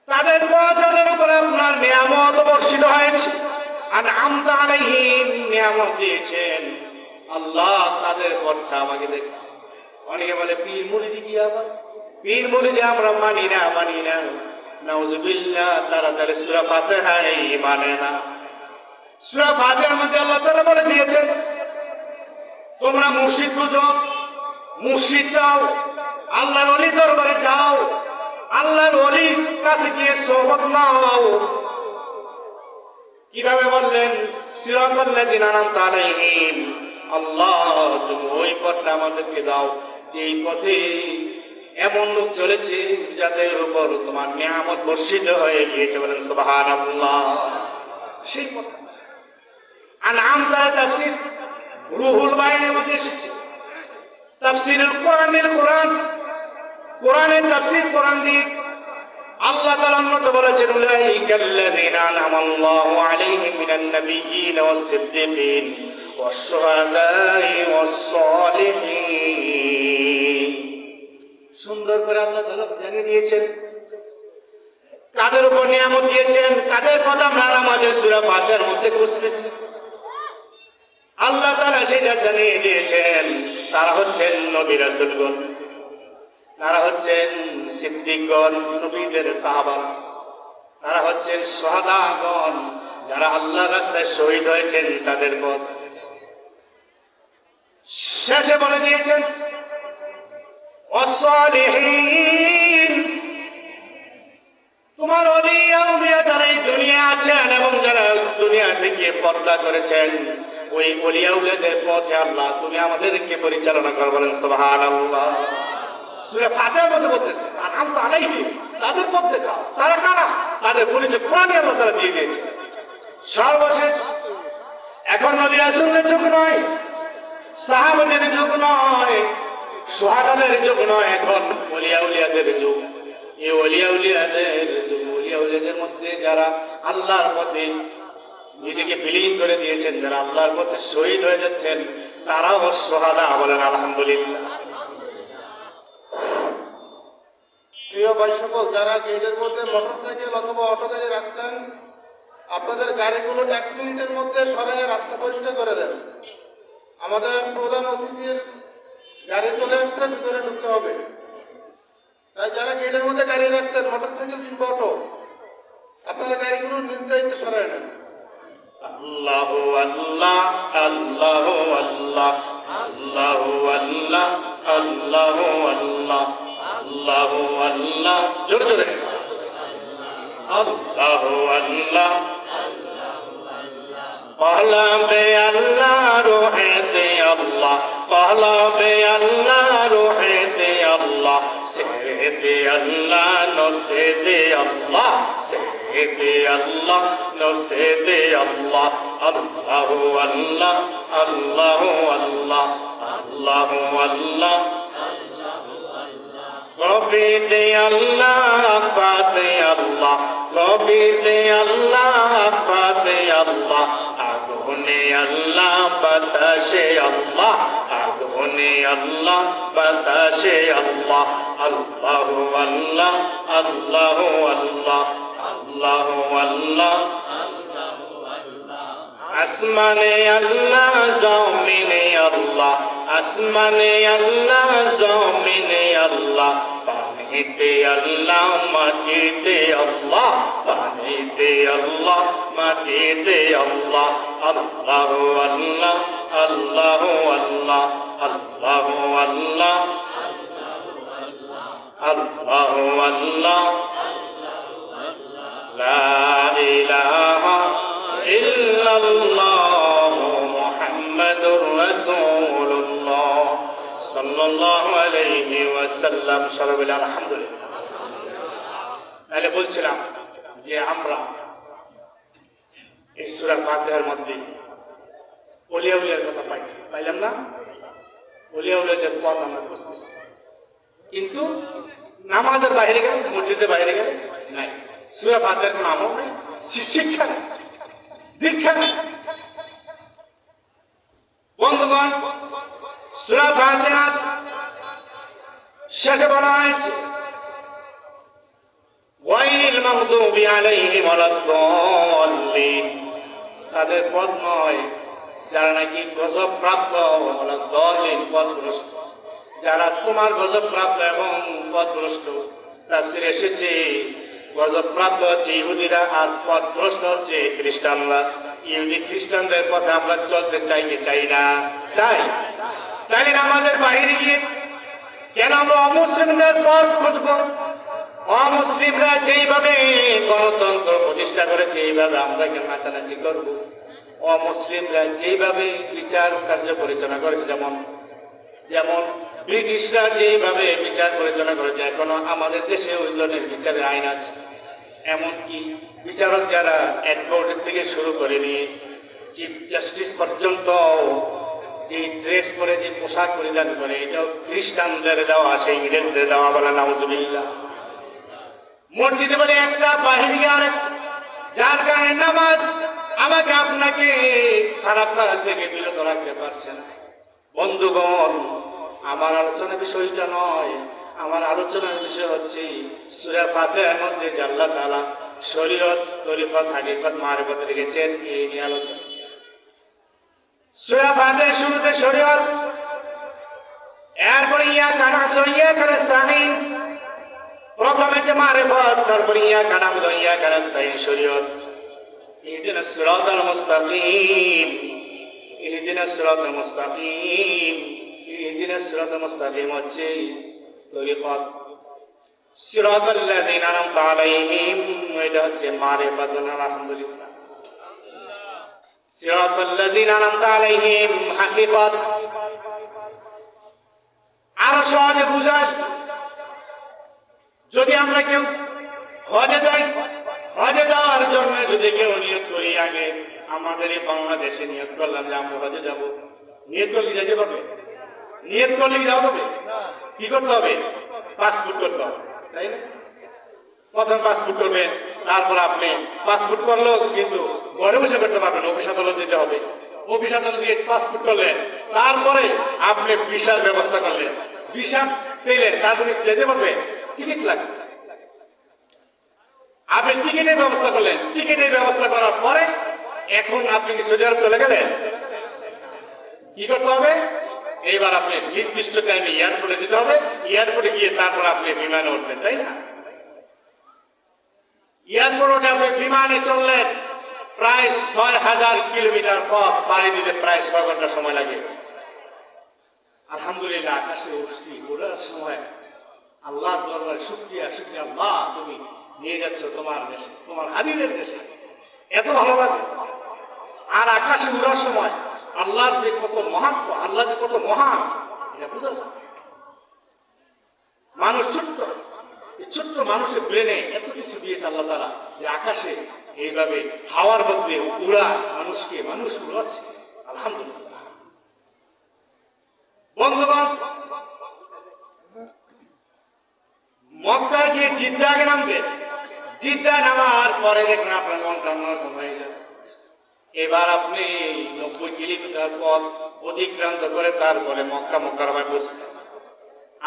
তাদের পথ যাদের উপরে আপনার নিয়ামত বর্ষিত হয়েছে। আন'আমতা আলাইহিম, নিয়ামত দিয়েছেন আল্লাহ, তাদের পথটা আমাকে দেখুন। অনেকে বলে পীর মুরিদি কি, আবার পীর মুরিদি আমরা মানি না। নাউজুবিল্লাহ, তারা তাহলে সূরা ফাতিহায় মানে না। সূরা ফাতিহার মধ্যে আল্লাহ তাআলা বলে দিয়েছেন, তোমরা মুর্শিদ খুঁজো, মুর্শিদ চাও, আল্লাহর ওলি দরবারে যাও, আল্লাহর ওলির কাছে গিয়ে সোহবত নাও। কিভাবে বললেন? সিরাতাল্লাযীনা আন'আমতা আলাইহিম, আল্লাহ তুমি ওই পথটা আমাদেরকে দাও যেই পথে এমন লোক চলেছে যাদের উপর তোমার নিয়ামত বর্ষিত হয়ে গিয়েছে, বলেন সুবহানাল্লাহ। সেই পথ আন'আমতা তাফসীর রুহুল বাইনের মধ্যে এসেছে, তাফসীরুল কোরআনের তাফসীর কোরআন দিয়ে আল্লাহ তাআলার মতো বলেছেন, উলাইকাল্লাযীনা আন'আমাল্লাহু আলাইহিম মিনান নাবিয়্যিন ওয়াস-সিদ্দীকিন ওয়াশ-শুহাদা'i ওয়াস-সালিহিন। সুন্দর করে আল্লাহ তাআলা জানিয়ে দিয়েছেন কাদের উপর নিয়ামত দিয়েছেন, কাদের কথা আমরা নামাজে সূরা ফাতিহার মধ্যে খুঁজতেছি। আল্লাহ তাআলা সেটা জানিয়ে দিয়েছেন, তারা হচ্ছেন নবী রাসূলগণ। তারা হচ্ছেন সিদ্দিকগণ, নবীদের সাহাবা। তারা হচ্ছেন শুহাদাগণ, যারা আল্লাহর রাস্তায় শহীদ হয়েছেন তাদের পথ। শেষে বলে দিয়েছেন ওয়াসসালিহিন, তোমার ওলিয়া উলিয়া যারা এই দুনিয়া আছেন এবং যারা দুনিয়া থেকে পর্দা করেছেন, ওই ওলিয়া উলিয়াদের পথে আল্লাহ তুমি আমাদেরকে পরিচালনা করো। বলেন সুবহানাল্লাহ। সূরা ফাতিহার মধ্যে বলতেছে আনআমতা আলাইহিম, তাদের পথ দেখাও। তারা কারা? তাদের পরিচয় কোরআনে আল্লাহ তাআলা দিয়ে দিয়েছে। সর্বশেষ, এখন নবী রাসূলের যুগ নয়, সাহাবাদের যুগ নয়, শুহাদাদের যুগ নয়, এখন ওলিয়া উলিয়াদের যুগ। এই ওলিয়া উলিয়াদের যুগ, ওলিয়া উলিয়াদের মধ্যে যারা আল্লাহর পথে নিজেকে বিলীন করে দিয়েছেন, যারা আল্লাহর পথে শহীদ হয়ে যাচ্ছেন, তারাও শুহাদা। বলেন আলহামদুলিল্লাহ। প্রিয় ভাই সকল, যারা গেটের মধ্যে মোটরসাইকেল অথবা অটো গাড়ি রাখছেন, আপনাদের গাড়িগুলো 1 মিনিটের মধ্যে সরাই রাস্তা পরিষ্কার করে দেন। আমাদের প্রধান অতিথির গাড়ি চলে আসছে, ভিতরে ঢুকতে হবে। তাই যারা গেটের মধ্যে গাড়ি রাখছেন, মোটরসাইকেল কিংবা অটো, আপনারা গাড়িগুলো নিজ দায়িত্বে সরাই নেন। আল্লাহু আল্লাহ, আল্লাহু আল্লাহ, আল্লাহু আল্লাহ, আল্লাহু আল্লাহ, আল্লাহু আল্লাহ। জোরে জোরে আল্লাহু আল্লাহ। পহলা বে আল্লাহ রোহেতে আল্লাহ, পহলা বে আল্লাহ রোহেতে আল্লাহ, সেদে আল্লাহ নসেদে আল্লাহ, সেদে আল্লাহ নসেদে আল্লাহ। আল্লাহু আল্লাহ, আল্লাহু আল্লাহ, আল্লাহু আল্লাহ। কবিতে আল্লাহ, পাতে আল্লাহ, কবিতে আল্লাহ, পাতে আল্লাহ, আগুনে আল্লাহ, বাতাসে আল্লাহ, আগুনে আল্লাহ, বাতাসে আল্লাহ। আল্লাহু আল্লাহ, আল্লাহু আল্লাহ, আল্লাহু আল্লাহ। আসমানে আল্লাহ, জমিনে আল্লাহ, আসমানে আল্লাহ, জমিনে আল্লাহ, পানিতে আল্লাহ, মাটিতে আল্লাহ, পানিতে আল্লাহ, মাটিতে আল্লাহ। আল্লাহু আল্লাহ, আল্লাহু আল্লাহ, আল্লাহু আল্লাহ, আল্লাহু আল্লাহ। লা ইলাহা ইল্লাল্লাহ মুহাম্মাদুর রাসূলুল্লাহ সাল্লাল্লাহু আলাইহি ওয়াসাল্লাম। সবাই আলহামদুলিল্লাহ। তাহলে বলছিলাম যে আমরা এই সূরা ফাতিহার মধ্যে ওলিয়া উলিয়ার কথা পাইছি, পাইলাম না? ওলিয়া উলিয়াদের পথ আমরা বুঝতেছি, কিন্তু নামাজের বাইরে গেলে, মসজিদের বাইরে গেলে নাই। সূরা ফাতিহার কোনো আমল নাই, শিক্ষা নাই, দীক্ষা নাই। বন্ধুগণ, সূরা ফাতিহার শেষে বলা হয়েছে গায়রিল মাগদুবি আলাইহিম ওয়ালাদ-দাল্লিন, তাদের পথ নয় যারা নাকি গজব প্রাপ্ত, ওয়ালাদ-দাল্লিন পথভ্রষ্ট, যারা তোমার গজব প্রাপ্ত এবং পথভ্রষ্ট। তাফসীরে এসেছে গজব প্রাপ্ত হচ্ছে ইহুদিরা আর পথভ্রষ্ট হচ্ছে খ্রিস্টানরা। ইহুদি খ্রিস্টানদের পথে আমরা চলতে চাই কি চাই না? চাই। তাই আমাদের বাইরে গিয়ে কেন আমরা অমুসলিমদের পথ খুঁজব? অমুসলিমরা যেইভাবে গণতন্ত্র প্রতিষ্ঠা করেছে এইভাবে আমরা কেন নাচানাচি করব? অমুসলিমরা যেইভাবে বিচার কার্য পরিচালনা করেছে, যেমন যেমন ব্রিটিশরা যেইভাবে বিচার পরিচালনা করেছে, এখনো আমাদের দেশে ওই ধরনের বিচারের আইন আছে। এমনকি বিচারক যারা অ্যাডভোকেট থেকে শুরু করে নিয়ে চিফ জাস্টিস পর্যন্ত যে ড্রেস পরে, যে পোশাক পরিধান করে, এটাও খ্রিস্টানদের দেওয়া, সেই ইংরেজদের দেওয়া। বলে নাউজুবিল্লাহ। মসজিদে বলে একটা, বাহিরে আরেক, যার কারণে নামাজ আমাকে আপনাকে খারাপ কাজ থেকে বিরত রাখতে পারছে না। বন্ধুগণ, আমার আলোচনার বিষয়টা নয়, আমার আলোচনার বিষয় হচ্ছে সূরা ফাতিহার মধ্যে যে আল্লাহ তাআলা শরীয়ত, তরিকত, হাকিকত, মারিফত রেখেছেন, এই নিয়ে আলোচনা। সূরা ফাতিহার শুরুতে শরীয়ত, এরপরে ইয়াকা না'বুদু ওয়া ইয়াকা নাস্তাঈন, প্রথমে যে মারিফত, তারপরে ইয়াকা না'বুদু ওয়া ইয়াকা নাস্তাঈন শরীয়ত। ইহদিনাস সিরাতাল মুস্তাকিম, ইহদিনাস সিরাতাল মুস্তাকিম, ইহদিনাস সিরাতাল মুস্তাকিম হচ্ছে তরিকত। সিরাতাল লাযিনা আন'আমতা আলাইহিম, এটা হচ্ছে মারিফত। আলহামদুলিল্লাহ। সিরাতাল লাযিনা আন'আমতা আলাইহিম হাকিকত। আরো সহজে বুঝা আসবে যদি আমরা কেউ হজে যাই। হজে যাওয়ার জন্য যদি কেউ নিয়ত করি, আগে আমাদের এই বাংলাদেশে নিয়ত করলাম যে আমরা হজে যাব, নিয়ত করলে যেতে পারবে? নিয়ত করলে কি যাওয়া যাবে? কি করতে হবে? পাসপোর্ট করতে হবে, তাই না? প্রথম পাসপোর্ট করবেন, তারপর আপনি পাসপোর্ট করলেও কিন্তু ঘরে বসে করতে পারবেন, অফিস আদালত যেতে হবে। অফিস আদালত দিয়ে পাসপোর্ট করলেন, তারপরে আপনি ভিসার ব্যবস্থা করলেন, ভিসা পেলেন, তারপরে যেতে পারবে। টিকিট লাগবে, আপনি টিকিটের ব্যবস্থা করলেন। টিকিটের ব্যবস্থা করার পরে এখন আপনি কি সৌদি আরব চলে গেলেন, কি করতে হবে? এইবার আপনি নির্দিষ্ট টাইমে এয়ারপোর্টে যেতে হবে। এয়ারপোর্টে গিয়ে তারপর আপনি বিমানে উঠবেন, তাই না? এয়ারপোর্টে আপনি বিমানে চললেন, প্রায় ৬,০০০ কিলোমিটার পথ পাড়ি দিতে প্রায় ৬ ঘন্টা সময় লাগে। আলহামদুলিল্লাহ, আকাশে উঠছি, ওঠার সময় আল্লাহর দরবারে শুকরিয়া, শুকরিয়া আল্লাহ, তুমি নিয়ে যাচ্ছ তোমার দেশে, তোমার হাবিবের দেশে, এত ভালো লাগে। আর আকাশে উড়ার সময় আল্লাহর যে কত মহাত্ম, আল্লাহ যে কত মহান, এটা বোঝা যায়। মানুষ ছোট্ট, এই ছোট্ট মানুষের ব্রেনে এত কিছু দিয়েছে আল্লাহ তাআলা, যে আকাশে এইভাবে হাওয়ার মধ্যে উড়া মানুষকে, মানুষ উড়াচ্ছে। আলহামদুলিল্লাহ। বন্ধুগণ, মক্কা গিয়ে জিদ্দায় নামবেন। জিদ্দায় নামার পরে দেখবেন আপনার মনটা অন্যরকম হয়ে যাবে। এবার আপনি ৯০ কিলোমিটার পথ অতিক্রান্ত করে তারপরে মক্কা মুকাররমায় পৌঁছলেন।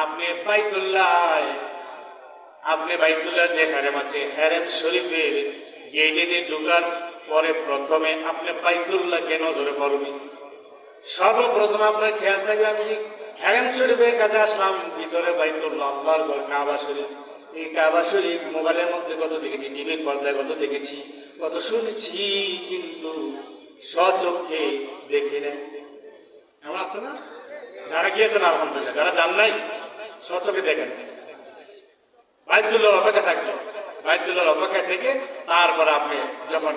আপনি বাইতুল্লাহ যে হারেম আছে, হারেম শরীফের গেটে ঢোকার পরে প্রথমে আপনি বাইতুল্লাহকে নজরে পড়বেন। সর্বপ্রথম আপনার খেয়াল থাকবে, আমি হারেম শরীফের কাছে আসলাম, ভিতরে বাইতুল্লাহ, আল্লাহর ঘর, কাবা শরীফ। এই কাবা শরীফ মোবাইলের মধ্যে কত দেখেছি, টিভির পর্দায় কত দেখেছি, কত শুনেছি, কিন্তু স্বচক্ষে দেখি নাই। এমন আছে না? যারা গিয়েছেন আলহামদুলিল্লাহ, যারা যান নাই স্বচক্ষে দেখেন। বাইতুল্লাহর অপেক্ষা থাকবে, বাইতুল্লাহর অপেক্ষা থেকে তারপর আপনি যখন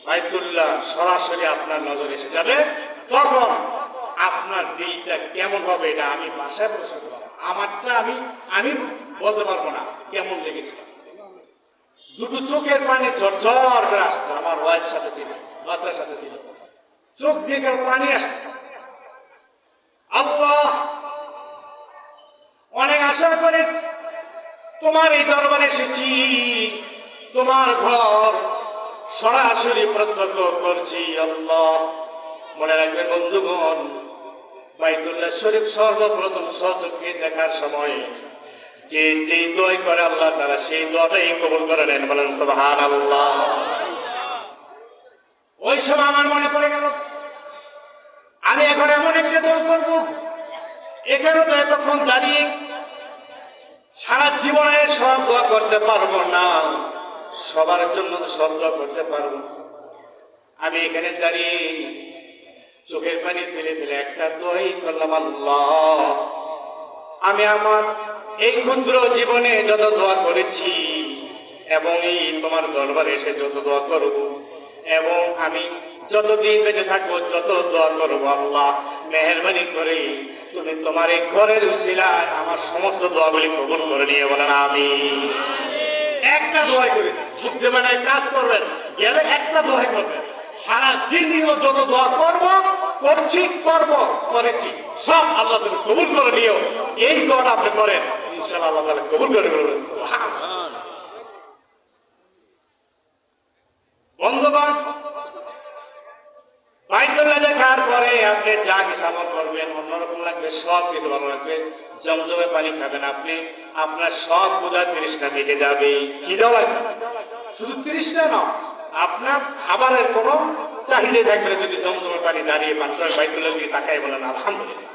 বাইতুল্লাহ সরাসরি আপনার নজরে এসে যাবে, তখন আপনার দিলটা কেমন হবে এটা আমি ভাষায় প্রকাশ করতে পারবো। আমারটা আমি বলতে পারবো না কেমন লেগেছে। দুটো চোখের পানি ঝরঝর করে আসছে। আমার ওয়াইফ সাথে ছিল, বাচ্চার সাথে ছিল, চোখ দিয়ে পানি আসছে। আল্লাহ, অনেক আশা করে তোমার এই দরবারে এসেছি, তোমার ঘর সরাসরি প্রত্যক্ষ করছি। আল্লাহ, মনে রাখবেন বন্ধুগণ, বাইতুল্লাহ শরীফ সর্বপ্রথম স্বচক্ষে দেখার সময় যে যেই দোয়া করে আল্লাহ তাআলা সেই দোয়াটাই কবুল করে নেন। বলেন সুবহানাল্লাহ। ওই সময় আমার মনে পড়ে গেল, আমি এখন এমন একটা দোয়া করবো, এখানে তো এতক্ষণ দাঁড়িয়ে সারা জীবনে সব দোয়া করতে পারবো না, সবার জন্য সব দোয়া করতে পারবো। আমি এখানে দাঁড়িয়ে চোখের পানি ফেলে ফেলে একটা দোয়াই করলাম, আল্লাহ, আমি আমার এই ক্ষুদ্র জীবনে যত দোয়া করেছি এবং এই তোমার দরবারে এসে যত দোয়া করব এবং আমি যতদিন বেঁচে থাকবো যত দোয়া করবো, আল্লাহ মেহেরবানি করে তুমি তোমার এই ঘরের উসিলায় আমার সমস্ত দোয়াগুলি কবুল করে নিয়ে বলেন আমিন। একটা দোয়া করেছি, বুঝতে মানে কাজ করবেন, গেলে একটা দোয়া করবেন। সারা জীবন যত দোয়া করেছি সব আল্লাহ তুমি কবুল করে নিও। এই দোয়াটা আপনি করেন, ইনশাআল্লাহ আল্লাহ তাআলা কবুল করে নেবেন। বন্ধুগণ, বাইতুল্লাহ দেখার পরে আপনি যা কিছু আমল করবেন অন্যরকম লাগবে, সব কিছু ভালো লাগবে। জমজমে পানি খাবেন আপনি, আপনার সব ক্ষুধা তৃষ্ণা মিটে যাবে। খিদাও লাগবে, শুধু তৃষ্ণা না, আপনার খাবারের কোনো চাহিদা থাকবে না। যদি জমজমের পানি দাঁড়িয়ে পান করেন, বাইতুল্লাহ দিয়ে তাকাই বলেন আলহামদুলিল্লাহ।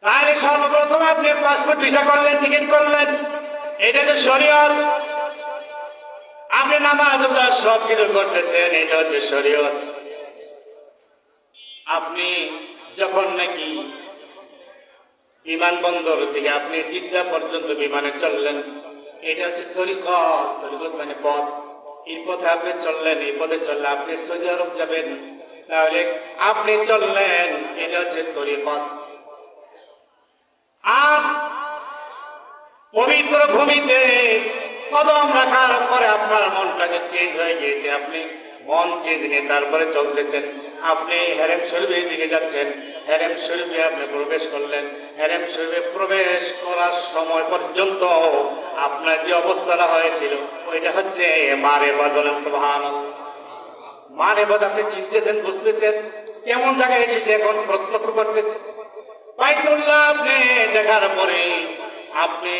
তাহলে সর্বপ্রথম আপনি পাসপোর্ট ভিসা করলেন, টিকিট করলেন, এটা যে শরীয়ত। আপনি নামাজ সব কিছু করতেছেন, এটা হচ্ছে শরীয়ত। আপনি যখন নাকি বিমানবন্দর থেকে আপনি জিদ্দা পর্যন্ত বিমানে চললেন, এটা হচ্ছে তরিকত। তরিকত মানে পথ। এই পথে আপনি চললেন, এই পথে চললে আপনি সৌদি আরব যাবেন, তাহলে আপনি চললেন, এটা হচ্ছে তরিকত। আর পবিত্র ভূমিতে কদম রাখার পরে আপনার মনটা যে চেঞ্জ হয়ে গিয়েছে, আপনি মন চেঞ্জ নিয়ে তারপরে চলতেছেন। আপনি হেরেম শরীফের দিকে যাচ্ছেন, হেরেম শরীফে আপনি প্রবেশ করলেন। হেরেম শরীফে প্রবেশ করার সময় পর্যন্ত আপনার যে অবস্থাটা হয়েছিল, ওইটা হচ্ছে মারেফাত। বলেন সুবহানাল্লাহ। মারেফাত আপনি চিনতেছেন, বুঝতেছেন কেমন জায়গায় এসেছে, এখন প্রত্যক্ষ করতেছে। বাইতুল্লাহ আপনি দেখার পরে আপনি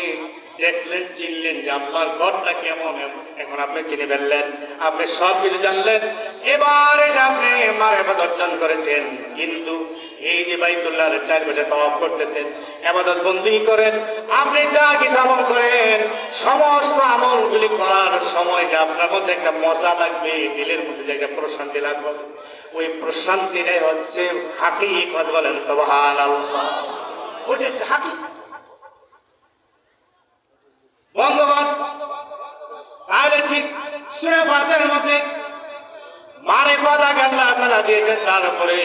দেখলেন, চিনলেন যে আল্লাহর ঘরটা কেমন, এখন আপনি চিনে ফেললেন, আপনি সব কিছু জানলেন। এবার এটা আপনি মারেফাত অর্জন করেছেন। কিন্তু এই যে বাইতুল্লাহর চারপাশে তাওয়াফ করতেছেন, ইবাদত বন্দি করেন, আপনি যা কিছু আমল করেন, সমস্ত আমলগুলি করার সময় যে আপনার মধ্যে একটা মজা লাগবে, দিলের মধ্যে যে একটা প্রশান্তি লাগবে, ওই প্রশান্তিটাই হচ্ছে হাকিকত। বলেন সুবহানাল্লাহ। ওইটা হচ্ছে হাকিকত। বন্ধুগণ, তাহলে ঠিক সূরা ফাতিহার মধ্যে মারিফাত আগে আল্লাহ তাআলা দিয়েছেন, তারপরে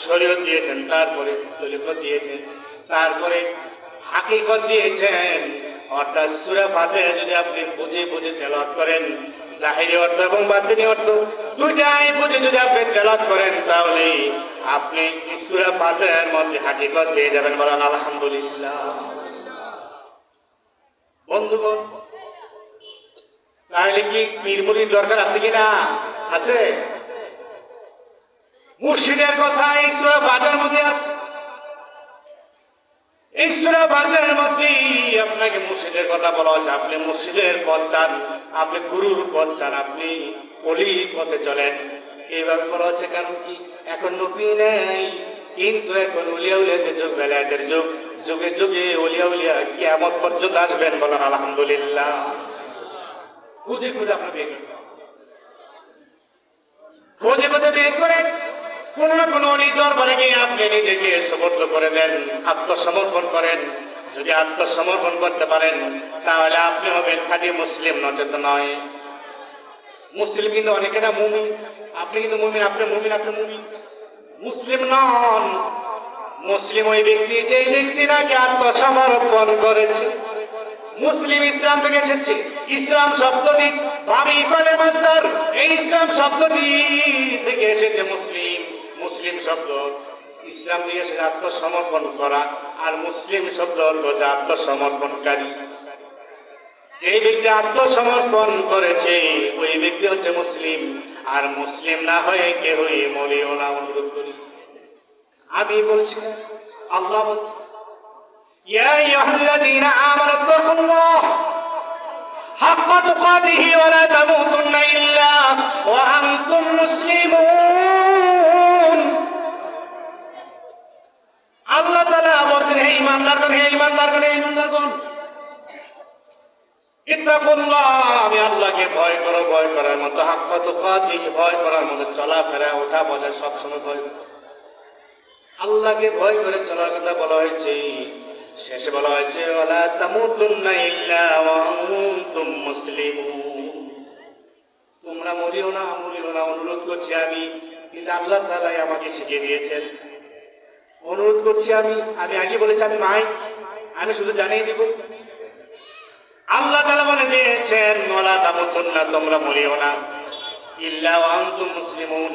শরীয়ত দিয়েছেন, তারপরে তরিকত দিয়েছেন, তারপরে হাকিকত দিয়েছেন। অর্থাৎ সূরা ফাতিহা যদি আপনি বুঝে বুঝে তেলাওয়াত করেন, জাহিরি অর্থ এবং বাতিনি অর্থ দুইটাই বুঝে যদি আপনি তেলাওয়াত করেন, তাহলে আপনি সূরা ফাতিহার মধ্যে হাকিকত পেয়ে যাবেন। বলেন আলহামদুলিল্লাহ। বন্ধুগণ, তাহলে কি পীর মুরিদ দরকার আছে কিনা? আছে। মুর্শিদের কথা এই সূরা ফাতিহার মধ্যে আছে। এই সূরা ফাতিহার মধ্যে আপনাকে মুর্শিদের কথা বলা হচ্ছে। আপনি মুর্শিদের পথ চান, আপনি গুরুর পথ চান, আপনি ওলির পথে চলেন, এইভাবে বলা হচ্ছে। কারণ কি, এখন নবী নেই, কিন্তু এখন উলিয়া উলিয়াদের যুগ, বেলায়েতের যুগ। যুগে যুগে উলিয়া উলিয়া কিয়ামত পর্যন্ত আসবেন। বলেন আলহামদুলিল্লাহ। খুঁজে খুঁজে আপনার বের করতে হবে, খুঁজে খুঁজে বের করে কোন না কোন অলির দরবারে গিয়ে আপনি নিজেকে সমর্থ করে দেন, আত্মসমর্পণ করেন। যদি আত্মসমর্পণ করতে পারেন, তাহলে আপনি হবেন খাঁটি মুসলিম, নচেত নয়। মুসলিম কিন্তু অনেকে না মুমিন, আপনি কিন্তু মুমিন, আপনি মুমিন, আপনি মুমিন, মুসলিম নন। মুসলিম ওই ব্যক্তি, যে ব্যক্তি নাকি আত্মসমর্পণ করেছে। মুসলিম ইসলাম থেকে এসেছে। ইসলাম শব্দটি বাবি ইফালের মাসদার, এই ইসলাম শব্দটি থেকে এসেছে মুসলিম। মুসলিম শব্দ ইসলাম থেকে এসেছে আত্মসমর্পণ করা, আর মুসলিম শব্দ হচ্ছে আত্মসমর্পণকারী। যে ব্যক্তি আত্মসমর্পণ করেছে ওই ব্যক্তি হচ্ছে মুসলিম। আর মুসলিম না হয়ে কেউই মরিও না। অনুরোধ করি, আমি বলছি, আল্লাহ বলছে, ইয়া আইয়ুহাল্লাযীনা আমানু তাকুল্লাহ হাক্কা তুকাতিহি ওয়া লা তামুতুন্না ইল্লা ওয়া আনতুম মুসলিমুন। আল্লাহ তাআলা বলেন, হে ঈমানদারগণ, হে ঈমানদারগণ, হে ঈমানদারগণ, ইত্তাকুল্লাহ, আমি আল্লাহকে ভয় করো, ভয় করার মতো, হাক্কা তুকাতিহি, ভয় করার মতো, চলাফেরা ওঠা বসা সবসময় ভয় করো। আল্লাহকে ভয় করে চলার কথা বলা হয়েছে। শেষে বলা হয়েছে, ওয়ালা তামুতুন্না ইল্লা ওয়া আনতুম মুসলিমুন। তোমরা মরিও না, মরিও না। অনুরোধ করছি আমি, কিন্তু আল্লাহ তাআলা আমাকে শিখিয়ে দিয়েছেন। অনুরোধ করছি আমি আগে বলেছি আমি মাই, আমি শুধু জানিয়ে দিব। আল্লাহ তাআলা বলে দিয়েছেন, ওয়ালা তামুতুন্না, তোমরা মরিও না, ইল্লা ওয়া আনতুম মুসলিমুন,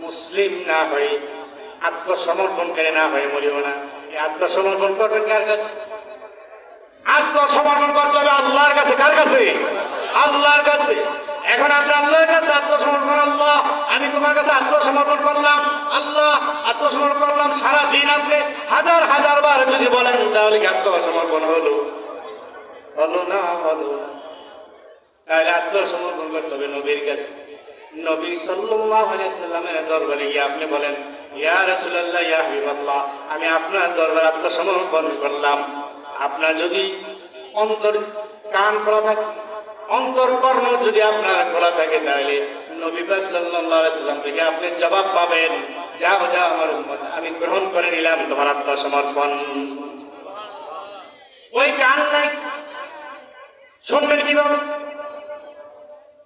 মুসলিম না হয়ে, আত্মসমর্পণকারী না হয়ে মরিও না। এই আত্মসমর্পণ করবেন কার কাছে? আত্মসমর্পণ করতে হবে আল্লাহর কাছে। কার কাছে? আল্লাহর কাছে। এখন আপনি আল্লাহর কাছে আত্মসমর্পণ, আল্লাহ আমি তোমার কাছে আত্মসমর্পণ করলাম, আল্লাহ আত্মসমর্পণ করলাম। সারা দিন আপনি হাজার হাজার বার যদি বলেন, তাহলে কি আত্মসমর্পণ হলো? হলো না, হলো না। তাহলে আত্মসমর্পণ করতে হবে নবীর কাছে। নবী সাল্লাল্লাহু আলাইহি সাল্লামের দরবারে গিয়ে আপনি বলেন, ইয়া রাসূলুল্লাহ, ইয়া হাবিবাল্লাহ, আমি আপনার দরবারে আত্মসমর্পণ করলাম। আপনার যদি অন্তর কান খোলা থাকে, অন্তর কর্ণ যদি আপনার খোলা থাকে, তাহলে নবী পাক সাল্লাল্লাহু আলাইহি সাল্লাম থেকে আপনি জবাব পাবেন, যাও যাও আমার উম্মত, আমি গ্রহণ করে নিলাম তোমার আত্মসমর্পণ। ওই কান নাই, শুনবেন কিভাবে?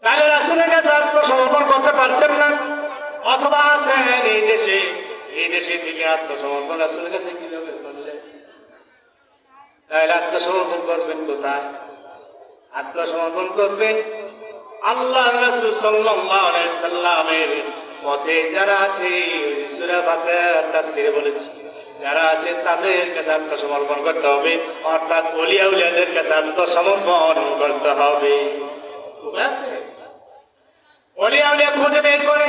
তাহলে রাসূলের কাছে আত্মসমর্পণ করতে পারছেন না, অথবা আছেন এই দেশে থেকে আত্মসমর্পণ রাসূলের কাছে কিভাবে করলেন? তাহলে আত্মসমর্পণ করবেন কোথায়? আত্মসমর্পণ করবেন আল্লাহ রাসূল সাল্লাল্লাহু আলাইহি সাল্লামের পথে যারা আছে। সূরা ফাতিহার তাফসীরে বলেছি, যারা আছে তাদের কাছে আত্মসমর্পণ করতে হবে, অর্থাৎ ওলিয়া উলিয়াদের কাছে আত্মসমর্পণ করতে হবে। ঠিক আছে? ওলিয়া উলিয়া খুঁজে বের করে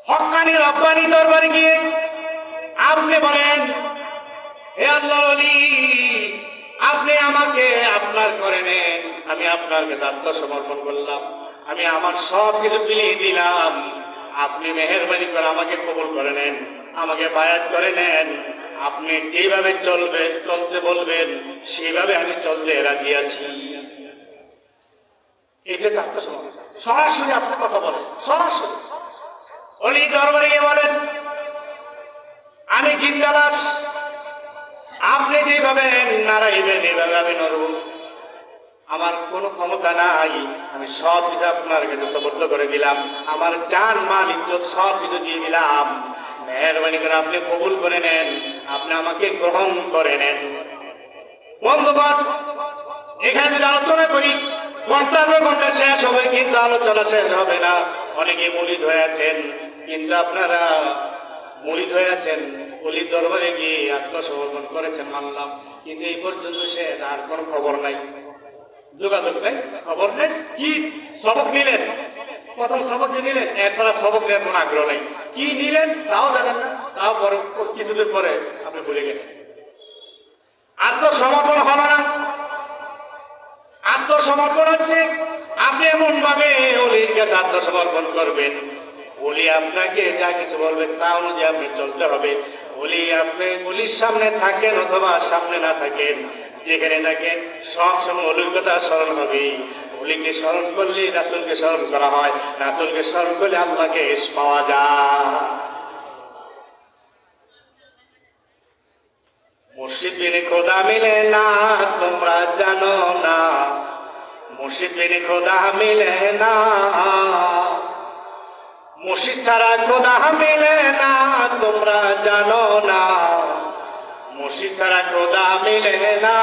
হক্কানি রব্বানি দরবারে গিয়ে আপনি বলেন, হে আল্লাহর ওলি, আপনি আমাকে আপনার করে নেন, আমি আপনার কাছে আত্মসমর্পণ করলাম, আমি আমার সব কিছু বিলিয়ে দিলাম, আপনি মেহেরবানি করে আমাকে কবুল করে নেন, আমাকে বায়াত করে নেন, আপনি যেভাবে চলতে বলবেন সেভাবে আমি চলতে রাজি আছি। এটা হচ্ছে আত্মসমর্পণ। সরাসরি আপনি কথা বলেন, সরাসরি ওলি দরবারে গিয়ে বলেন, আমি জিন্দা লাশ, আপনি যেভাবে নাড়াইবেন এভাবে আমি নড়ব, আমার কোনো ক্ষমতা নাই, আমি সব কিছু আপনার কাছে সুপর্দ করে দিলাম, আমার জান মাল ইজ্জত সব কিছু দিয়ে দিলাম, মেহেরবানি করে আপনি কবুল করে নেন, আপনি আমাকে গ্রহণ করে নেন। বন্ধুগণ, এখানে যদি আলোচনা করি ঘন্টার পর ঘন্টা শেষ হবে, কিন্তু আলোচনা শেষ হবে না। অনেকে মুরিদ হয়ে আছেন, কিন্তু আপনারা মুরিদ হয়ে আছেন, ওলির দরবারে গিয়ে আত্মসমর্পণ করেছেন মানলাম, কিন্তু এই পর্যন্ত শেষ, আর কোনো খবর নাই, যোগাযোগ নেই, খবর নেই। কি সবক নিলেন? প্রথম সবক যে নিলেন, এরপর সবক নেওয়ার কোনো আগ্রহ নেই। কি নিলেন তাও জানেন না, তাও পরে কিছুদিন পরে আপনি ভুলে গেলেন। আত্মসমর্পণ হলো না। আত্মসমর্পণ হচ্ছে আপনি এমন ভাবে ওলির কাছে আত্মসমর্পণ করবেন, ওলি আপনাকে যা কিছু বলবে তা অনুযায়ী আপনি চলতে হবে। ওলি আপনি ওলির সামনে থাকেন অথবা সামনে না থাকেন, যেখানে থাকেন সব সময় ওলির কথা স্মরণ হবে। ওলিকে স্মরণ করলে রাসূলকে স্মরণ করা হয়, রাসূলকে স্মরণ করলে আল্লাহকে পাওয়া যায়। মুর্শিদ বিনে খোদা মিলে না, তোমরা জানো না, মুর্শিদ বিনে খোদা মিলে না, মুর্শিদ ছাড়া খোদা মিলে না, তোমরা জানো না, মুর্শিদ ছাড়া খোদা মিলে না।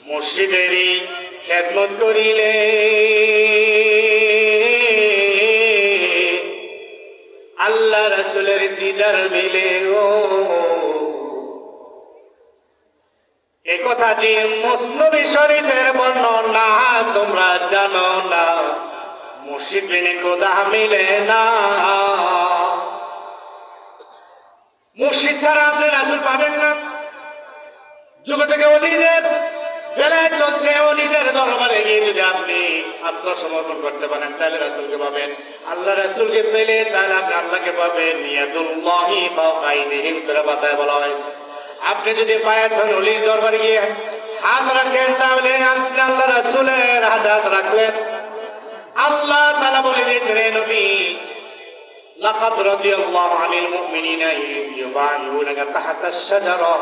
মুর্শিদেরই খেদমত করিলে আল্লাহ রাসূলের দিদার মিলে। ও এই কথাটি মুসলিম শরীফের বর্ণনা, তোমরা জানো না, মুর্শিদ বিনে খোদা মিলে না। মুর্শিদ ছাড়া আপনি রাসূল পাবেন না। যুগ থেকে ওলিদের বেলায় চলছে, ওলিদের দরবারে গিয়ে যদি আপনি আত্মসমর্পণ করতে পারেন তাহলে রাসূলকে পাবেন। আল্লাহ রাসূলকে পেলে তাহলে আপনি আল্লাহকে পাবেন। ইয়াদুল্লাহি ফাওকা আইদিহিম, সূরা ফাতিহায় বলা হয়েছে। আপনি যদি বায়াত হন, ওলির দরবারে গিয়ে হাত রাখেন, তাহলে আপনি আল্লাহ রাসূলের হাতে হাত রাখলেন। আল্লাহ তাআলা বলে দিয়েছেন, হে নবী, লাকাদ রাদিয়াল্লাহু আনিল মুমিনিনা ইয ইউবাইউনাকা তাহতা আশ-শাজারা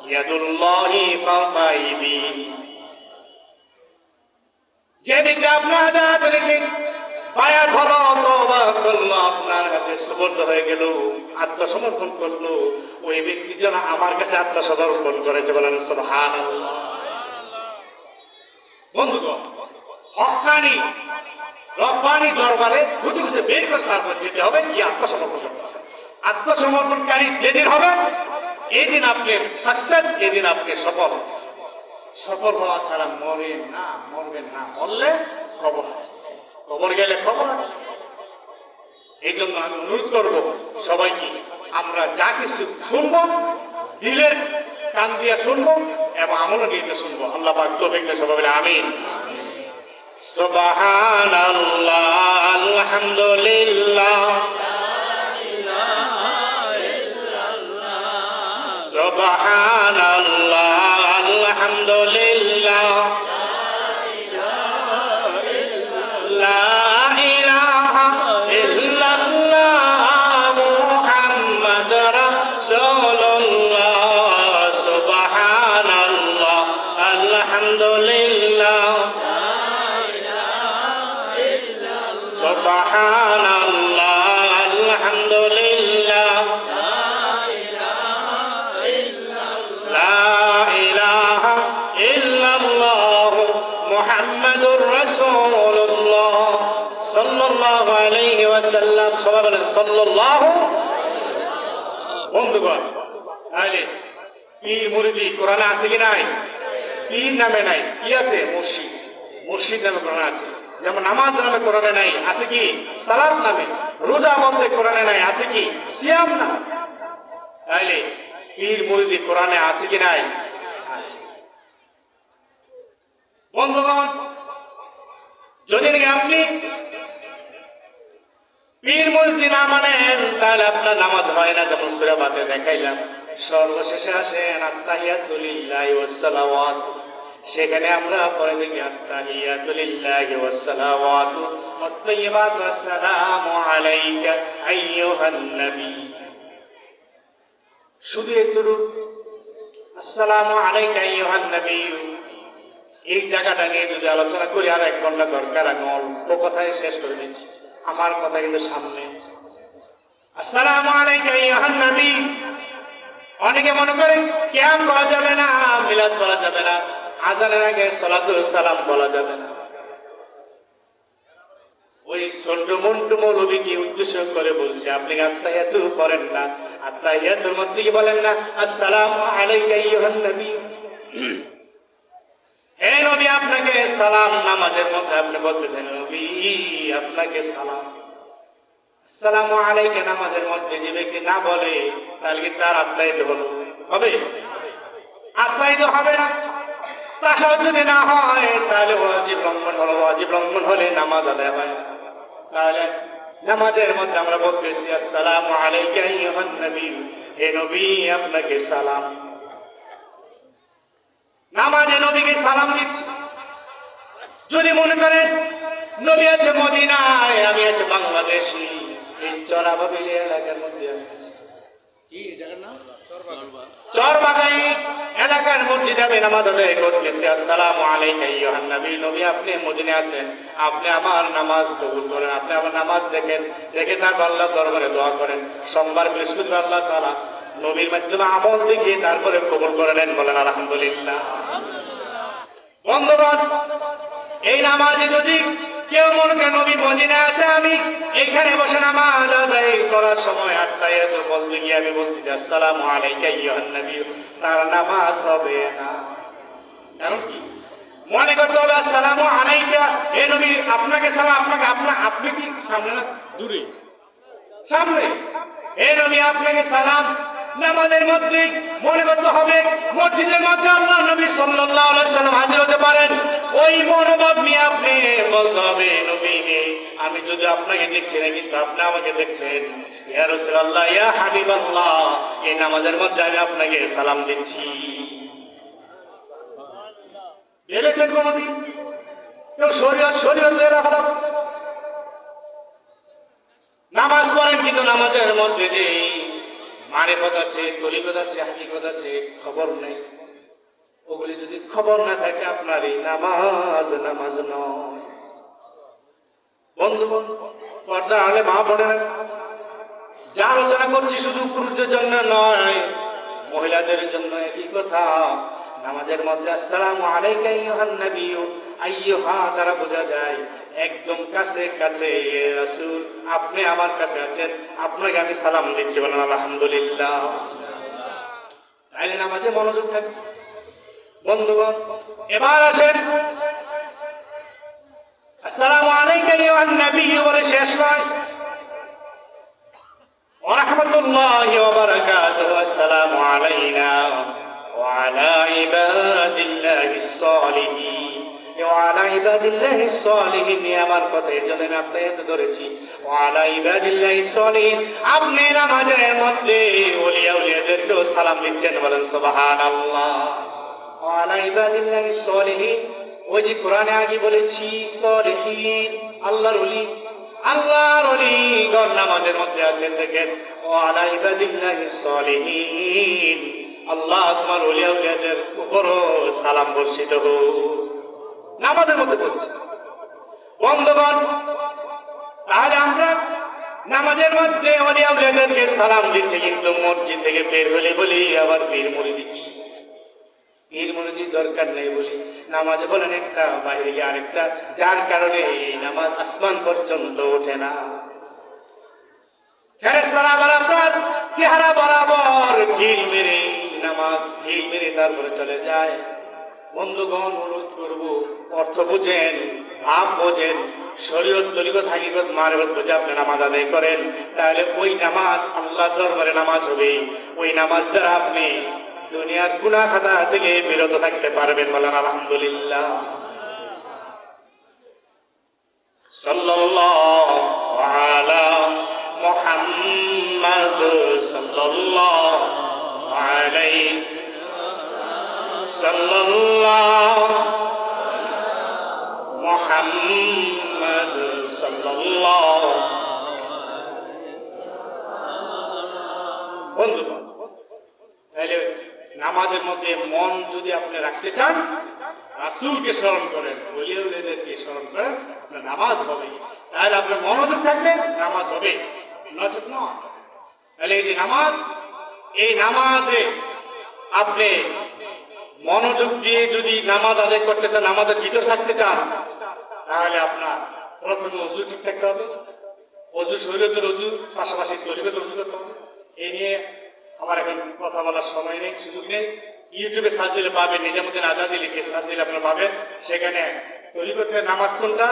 ইয়াদুল্লাহি ফাওকা আইদিহিম। যেদিকে আপনার হাত রেখে বায়াত হলো, তওবা করলো, আপনার হাতে সুপর্দ হয়ে গেল, আত্মসমর্পণ করলো, ওই ব্যক্তি যেন আমার কাছে আত্মসমর্পণ করেছে, বলেন সুবহানাল্লাহ। বন্ধুগণ, হক্কানি রব্বানি দরবারে খুঁজে খুঁজে বের করে তারপর যেতে হবে, কি আত্মসমর্পণ করতে হবে। আত্মসমর্পণকারী যেদিন হবে এই দিন আপনি সাকসেস, এই দিন আপনি সফল। সফল হওয়া ছাড়া মরবেন না, মরবেন না, মরলে খবর আছে, খবর গেলে খবর আছে। এই জন্য আমি অনুরোধ করব সবাইকে, আমরা যা কিছু শুনবো দিলের কান দিয়ে শুনবো এবং আমলও নিতে শুনবো। আল্লাহ পাক তৌফিক দেন সবাই বলে আমিন। সুবহানাল্লাহ আলহামদুলিল্লাহ সুবহানাল্লাহ আলহামদুলিল্লাহ লা ইলাহা ইল্লাল্লাহ মুহাম্মাদুর রাসূলুল্লাহ সুবহানাল্লাহ আলহামদুলিল্লাহ সুবহানাল্লাহ আলহামদুলিল্লাহ লা ইলাহা ইল্লাল্লাহ মুহাম্মাদুর রাসূলুল্লাহ সাল্লাল্লাহু আলাইহি ওয়াসাল্লাম। সবাই বলেন সাল্লাল্লাহু। বন্ধুগণ, তাহলে পীর মুরিদি কোরআনে আছে কি নাই? পীর নামে নাই, কি আছে? মুর্শিদ। মুর্শিদ নামে কোরআনে আছে। যেমন নামাজ নামে কোরআনে নাই, আছে কি? সালাত নামে। রোজা বন্ধে কোরআনে নাই, আছে কি? সিয়াম নামে। তাইলে পীর মুরিদি কোরআনে আছে কি নাই? আছে। বন্ধুগণ, যদি নাকি আপনি পীর মুরিদি না মানেন তাহলে আপনার নামাজ হয় না। যেমন সূরা বাতে দেখাইলাম, সর্বশেষে আসেন আত্তাহিয়াতু লিল্লাহি ওয়াস সালাওয়াতু। সেখানে আমরা পরে দেখি আত্তাহিয়াতু লিল্লাহি ওয়াস সালাওয়াতু ওয়াত তাইয়্যিবাতু আসসালামু আলাইকা আইয়ুহান নবী। শুধু এতটুকু আসসালামু আলাইকা আইয়ুহান নবী, এই জায়গাটা নিয়ে যদি আলোচনা করি আর 1 ঘন্টা দরকার। আমি অল্প কথায় শেষ করে দিচ্ছি, আমার কথা কিন্তু সামনে। আসসালামু আলাইকা আইয়ুহান নবী, অনেকে মনে করে কিয়াম বলা যাবে না, মিলাদ বলা যাবে না, আযানের আগে সালাতুল সালাম বলা যাবে না। ওই ছোট মন্টু মৌলবীকে উদ্দেশ্য করে বলছে, আপনি আত্তাহিয়াতু করেন না, আত্তাহিয়াতুর মধ্যে কি বলেন না আসসালামু আলাইকা আইয়ুহান নবী। হে নবী আপনাকে সালাম। নামাজের মধ্যে আপনি বলতেছেন নবী আপনাকে সালাম। আসসালামু আলাইকা নামাজের মধ্যে যে ব্যক্তি না বলে তাহলে কি তার আত্মায়িত হবে? আত্মায়িত হবে না। তাছাড়া যদি না হয় তাহলে ওয়াজিব লঙ্ঘন হলো। ওয়াজিব লঙ্ঘন হলে নামাজ আদায় হয়। তাহলে নামাজের মধ্যে আমরা বলতেছি আসসালামু আলাইকা আইয়ুহান নবী, হে নবী আপনাকে সালাম। নামাজে নবীকে সালাম দিচ্ছি। যদি মনে করেন নবী আছে মদিনায়, আমি আছে বাংলাদেশি, এই চরাবাবিলি এলাকার মধ্যে আছে, কি জায়গার নাম? চরবাগাই এলাকার মসজিদে আমি নামাজ আদায় করতেছি। আসসালামু আলাইকা আইয়ুহান নবী, নবী আপনি মদিনায় আছেন, আপনি আমার নামাজ কবুল করেন। আপনি আমার নামাজ দেখেন, দেখে তারপর আল্লাহর দরবারে দোয়া করেন। সোমবার বৃহস্পতিবার আল্লাহ তাআলা নবীর মাধ্যমে আমল দেখিয়ে তারপরে কবুল করে নেন। বলেন আলহামদুলিল্লাহ। বন্ধুগণ, এই নামাজে যদি কেউ মনে করে নবী মদিনায় আছে, আমি এখানে বসে নামাজ আদায় করার সময় আত্তাহিয়াতু বলতে গিয়ে আমি বলতেছি আসসালামু আলাইকা আইয়ুহান নবী, তার নামাজ হবে না। কারণ কি? মনে করতে হবে আসসালামু আলাইকা, হে নবী আপনাকে সালাম। আপনি কি সামনে না দূরে? সামনে। হে নবী আপনাকে সালাম। নামাজের মধ্যে মনে করতে হবে মসজিদের মধ্যে আল্লাহ নবী সাল্লাল্লাহু আলাইহি সাল্লাম হাজির হতে পারেন। ওই মনোভাব নিয়ে আপনি বলতে হবে নবী আমি যদি আপনাকে দেখছি না কিন্তু আপনি আমাকে দেখছেন। ইয়া রাসূলুল্লাহ, ইয়া হাবিবাল্লাহ, এই নামাজের মধ্যে আমি আপনাকে সালাম দিচ্ছি। ভেবেছেন কোনদিন কেউ শরীয়ত রাখা? নামাজ পড়েন কিন্তু নামাজের মধ্যে যে মারিফত আছে, তরিকত আছে, হাকিকত আছে, খবর নেই। ওগুলি যদি খবর না থাকে আপনার এই নামাজ নয়। বন্ধু পর্দা আলে মা বোনেরা, যা আলোচনা করছি শুধু পুরুষদের জন্য নয়, মহিলাদের জন্য একই কথা। নামাজের মধ্যে আসসালামু আলাইকা আইয়ুহান নবী, আইয়ুহা দ্বারা বোঝা যায় একদম কাছে কাছে। রাসূল আপনি আমার কাছে আছেন, আপনাকে আমি সালাম দিচ্ছি। বলেন আলহামদুলিল্লাহ। তাইলে নামাজে মনোযোগ থাকবে। বন্ধুগণ, এবার আসেন আসসালামু আলাইকা আইয়ুহান নবী বলে শেষ নয়, ওয়া রাহমাতুল্লাহি ওয়া বারাকাতুহু। আসসালামু আলাইনা ওয়া আলা ইবাদিল্লাহিস সালিহিন। ওয়ালা ইবাদিল্লাহিস সালিহিন আমার কথা এই জন্য আমি আপনাকে ধরেছি ওয়ালা ইবাদিল্লাহিস সালিহিন আপনি নামাজের মধ্যে ওলিয়া উলিয়াদেরকেও সালাম দিচ্ছেন বলেন সুবহানাল্লাহ ওয়ালা ইবাদিল্লাহিস সালিহিন ওই যে কোরআনে আগে বলেছি সালিহিন আল্লাহর ওলি নামাজের মধ্যে আছেন দেখেন ওয়ালা ইবাদিল্লাহিস সালিহিন আল্লাহ তোমার ওলিয়া উলিয়াদের উপরও সালাম বর্ষিত হোক নামাজের মধ্যে বলছি বন্ধুগণ তাহলে আমরা নামাজের মধ্যে ওলিয়া উলিয়াদেরকে সালাম দিচ্ছি কিন্তু মসজিদ থেকে বের হলে বলি আবার পীর মুরিদি কি পীর মুরিদি দরকার নেই বলি নামাজ বলেন একটা বাইরে গিয়ে আরেকটা যার কারণে এই নামাজ আসমান পর্যন্ত ওঠে না ফেরেশতারা আবার আপনার চেহারা বরাবর ঢিল মেরে নামাজ ঢিল মেরে তারপরে চলে যায় বন্ধুগণ অনুরোধ করব অর্থ বুঝেন ভাব বোঝেন শরীয়ত তরিকত হাকিকত মারিফত বুঝে আপনি নামাজ আদায় করেন তাহলে ওই নামাজ আল্লাহর দরবারে নামাজ হবে ওই নামাজ দ্বারা আপনি দুনিয়ার গুনাহ খাতা থেকে বিরত থাকতে পারবেন বলেন আলহামদুলিল্লাহ সাল্লাল্লাহু আলা মুহাম্মাদ সাল্লাল্লাহু আলাইহি সাল্লাল্লাহু মুহাম্মাদ সাল্লাল্লাহু বন্ধুগণ তাহলে নামাজের মধ্যে মন যদি আপনি রাখতে চান রাসূলকে স্মরণ করেন ওলিয়া উলিয়াদেরকে স্মরণ করেন আপনার নামাজ হবে তাহলে আপনার মনোযোগ থাকবে নামাজ হবে নচেত নয় তাহলে এই যে নামাজ এই নামাজে আপনি মনোযোগ দিয়ে যদি নামাজ আদায় করতে চান নামাজের ভিতর থাকতে চান তাহলে আপনার প্রথমে অজু ঠিক থাকতে হবে অজু শরীয়তের অজু পাশাপাশি তরিকতের অজু করতে হবে এই নিয়ে আমার এখন কথা বলার সময় নেই সুযোগ নেই ইউটিউবে সার্চ দিলে পাবেন নিজামুদ্দিন আজাদি লিখে সার্চ দিলে আপনারা পাবেন সেখানে তরিকতের নামাজ কোনটা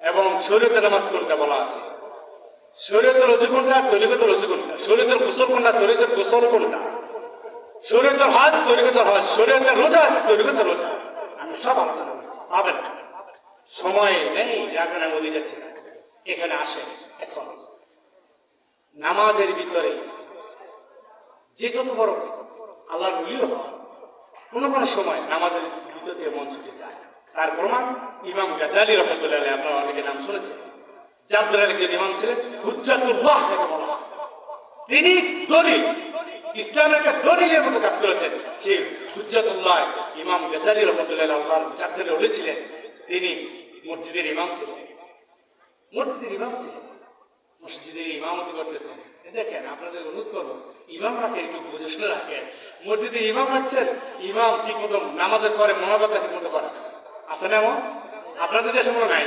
এবং শরীয়তের নামাজ কোনটা বলা আছে শরীয়তের অজু কোনটা তরিকতের অজু কোনটা শরীয়তের গোসল কোনটা তরিকতের গোসল কোনটা শরীয়তের হজ তরিকতের হজ শরীয়তের রোজা তরিকতের রোজা আমি সব আলোচনা করছি পাবেন না সময় নেই যার কারণে বলে যাচ্ছি না এখানে আসেন এখন নামাজের ভিতরে যে যত বড় আল্লাহর ওলিও হয় কোনো কোনো সময় নামাজের ভিতর দিয়ে মন ছুটে যায় তার প্রমাণ ইমাম গাজালি রহমতুল্লাহ আলাইহি আপনারা অনেকে নাম শুনেছেন জাবদুল আলীর ইমাম ছিলেন হুজ্জাতুল্লাহ যাকে বলা হয় তিনি দলিল ইসলামের একটা দলিলের মতো কাজ করেছেন সেই হুজ্জাতুল্লাহ ইমাম গাজালি রহমতুল্লাহ আল্লাহর জাবদুলের ওলি ছিলেন তিনি মসজিদের ইমাম ছিলেন মসজিদের ইমামতি করতেছেন দেখেন আপনাদের অনুরোধ করবো ইমাম রাখেন একটু বুঝে শুনে রাখেন মসজিদের ইমাম রাখছেন ইমাম ঠিক মতো নামাজের পরে মনোযোগটা ঠিক মতো করে আছে না এমন আপনাদের দেশে মনে নাই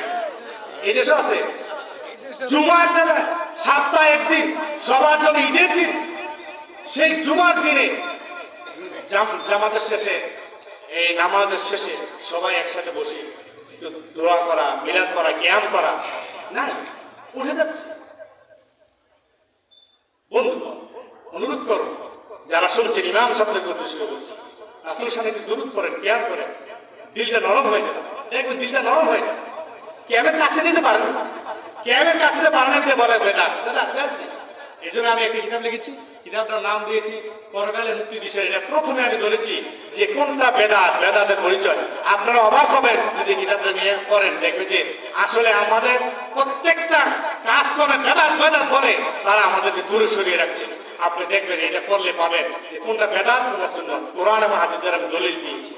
এই দেশে আছে জুমার দিনে সপ্তাহে একদিন সবার জন্য ঈদের দিন সেই জুমার দিনে জামাতের শেষে এই নামাজের শেষে সবাই একসাথে বসে দোয়া করা মিলাদ করা কিয়াম করা নাই উঠে যাচ্ছে বন্ধুগণ অনুরোধ করো যারা শুনছেন ইমাম শব্দ করতে শুরু করছে রাসূল সামনে দরুদ করেন কিয়াম করেন দিলটা নরম হয়ে যাবে দেখবেন দিলটা নরম হয়ে যাবে কিয়ামের কাছে দিতে পারেন কিয়ামের কাছে দিতে পারেন না বলে বেটা এই জন্য আমি একটা কিতাব লিখেছি কিতাবটার নাম দিয়েছি পরকালে মুক্তি দিশা এটা প্রথমে আমি ধরেছি যে কোনটা বেদাতের পরিচয় আপনারা অবাক হবেন যদি কিতাবটা নিয়ে পড়েন দেখবেন যে আসলে আমাদের প্রত্যেকটা কাজ করে বেদাত বলে তারা আমাদেরকে দূরে সরিয়ে রাখছে আপনি দেখবেন এটা পড়লে পাবেন যে কোনটা বেদাত কোনটা সুন্নাত কোরআন এবং হাদিসের আমি দলিল দিয়েছি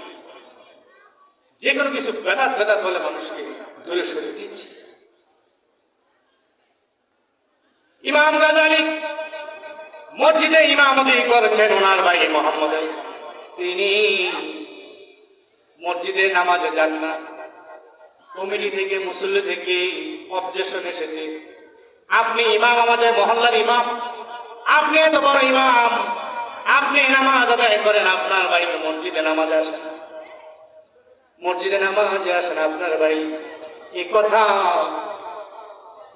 যে কোনো কিছু বেদাত বলে মানুষকে দূরে সরিয়ে দিচ্ছি ইমাম গাজালি মসজিদে ইমামতি করেছেন ওনার ভাই মোহাম্মদ তিনি মসজিদে নামাজে যান না কমিটি থেকে মুসল্লি থেকে অবজেকশন এসেছে আপনি ইমাম আমাদের মহল্লার ইমাম আপনি এত বড় ইমাম আপনি নামাজ আদায় করেন আপনার ভাই মসজিদে নামাজ আসেন আপনার ভাই এই কথা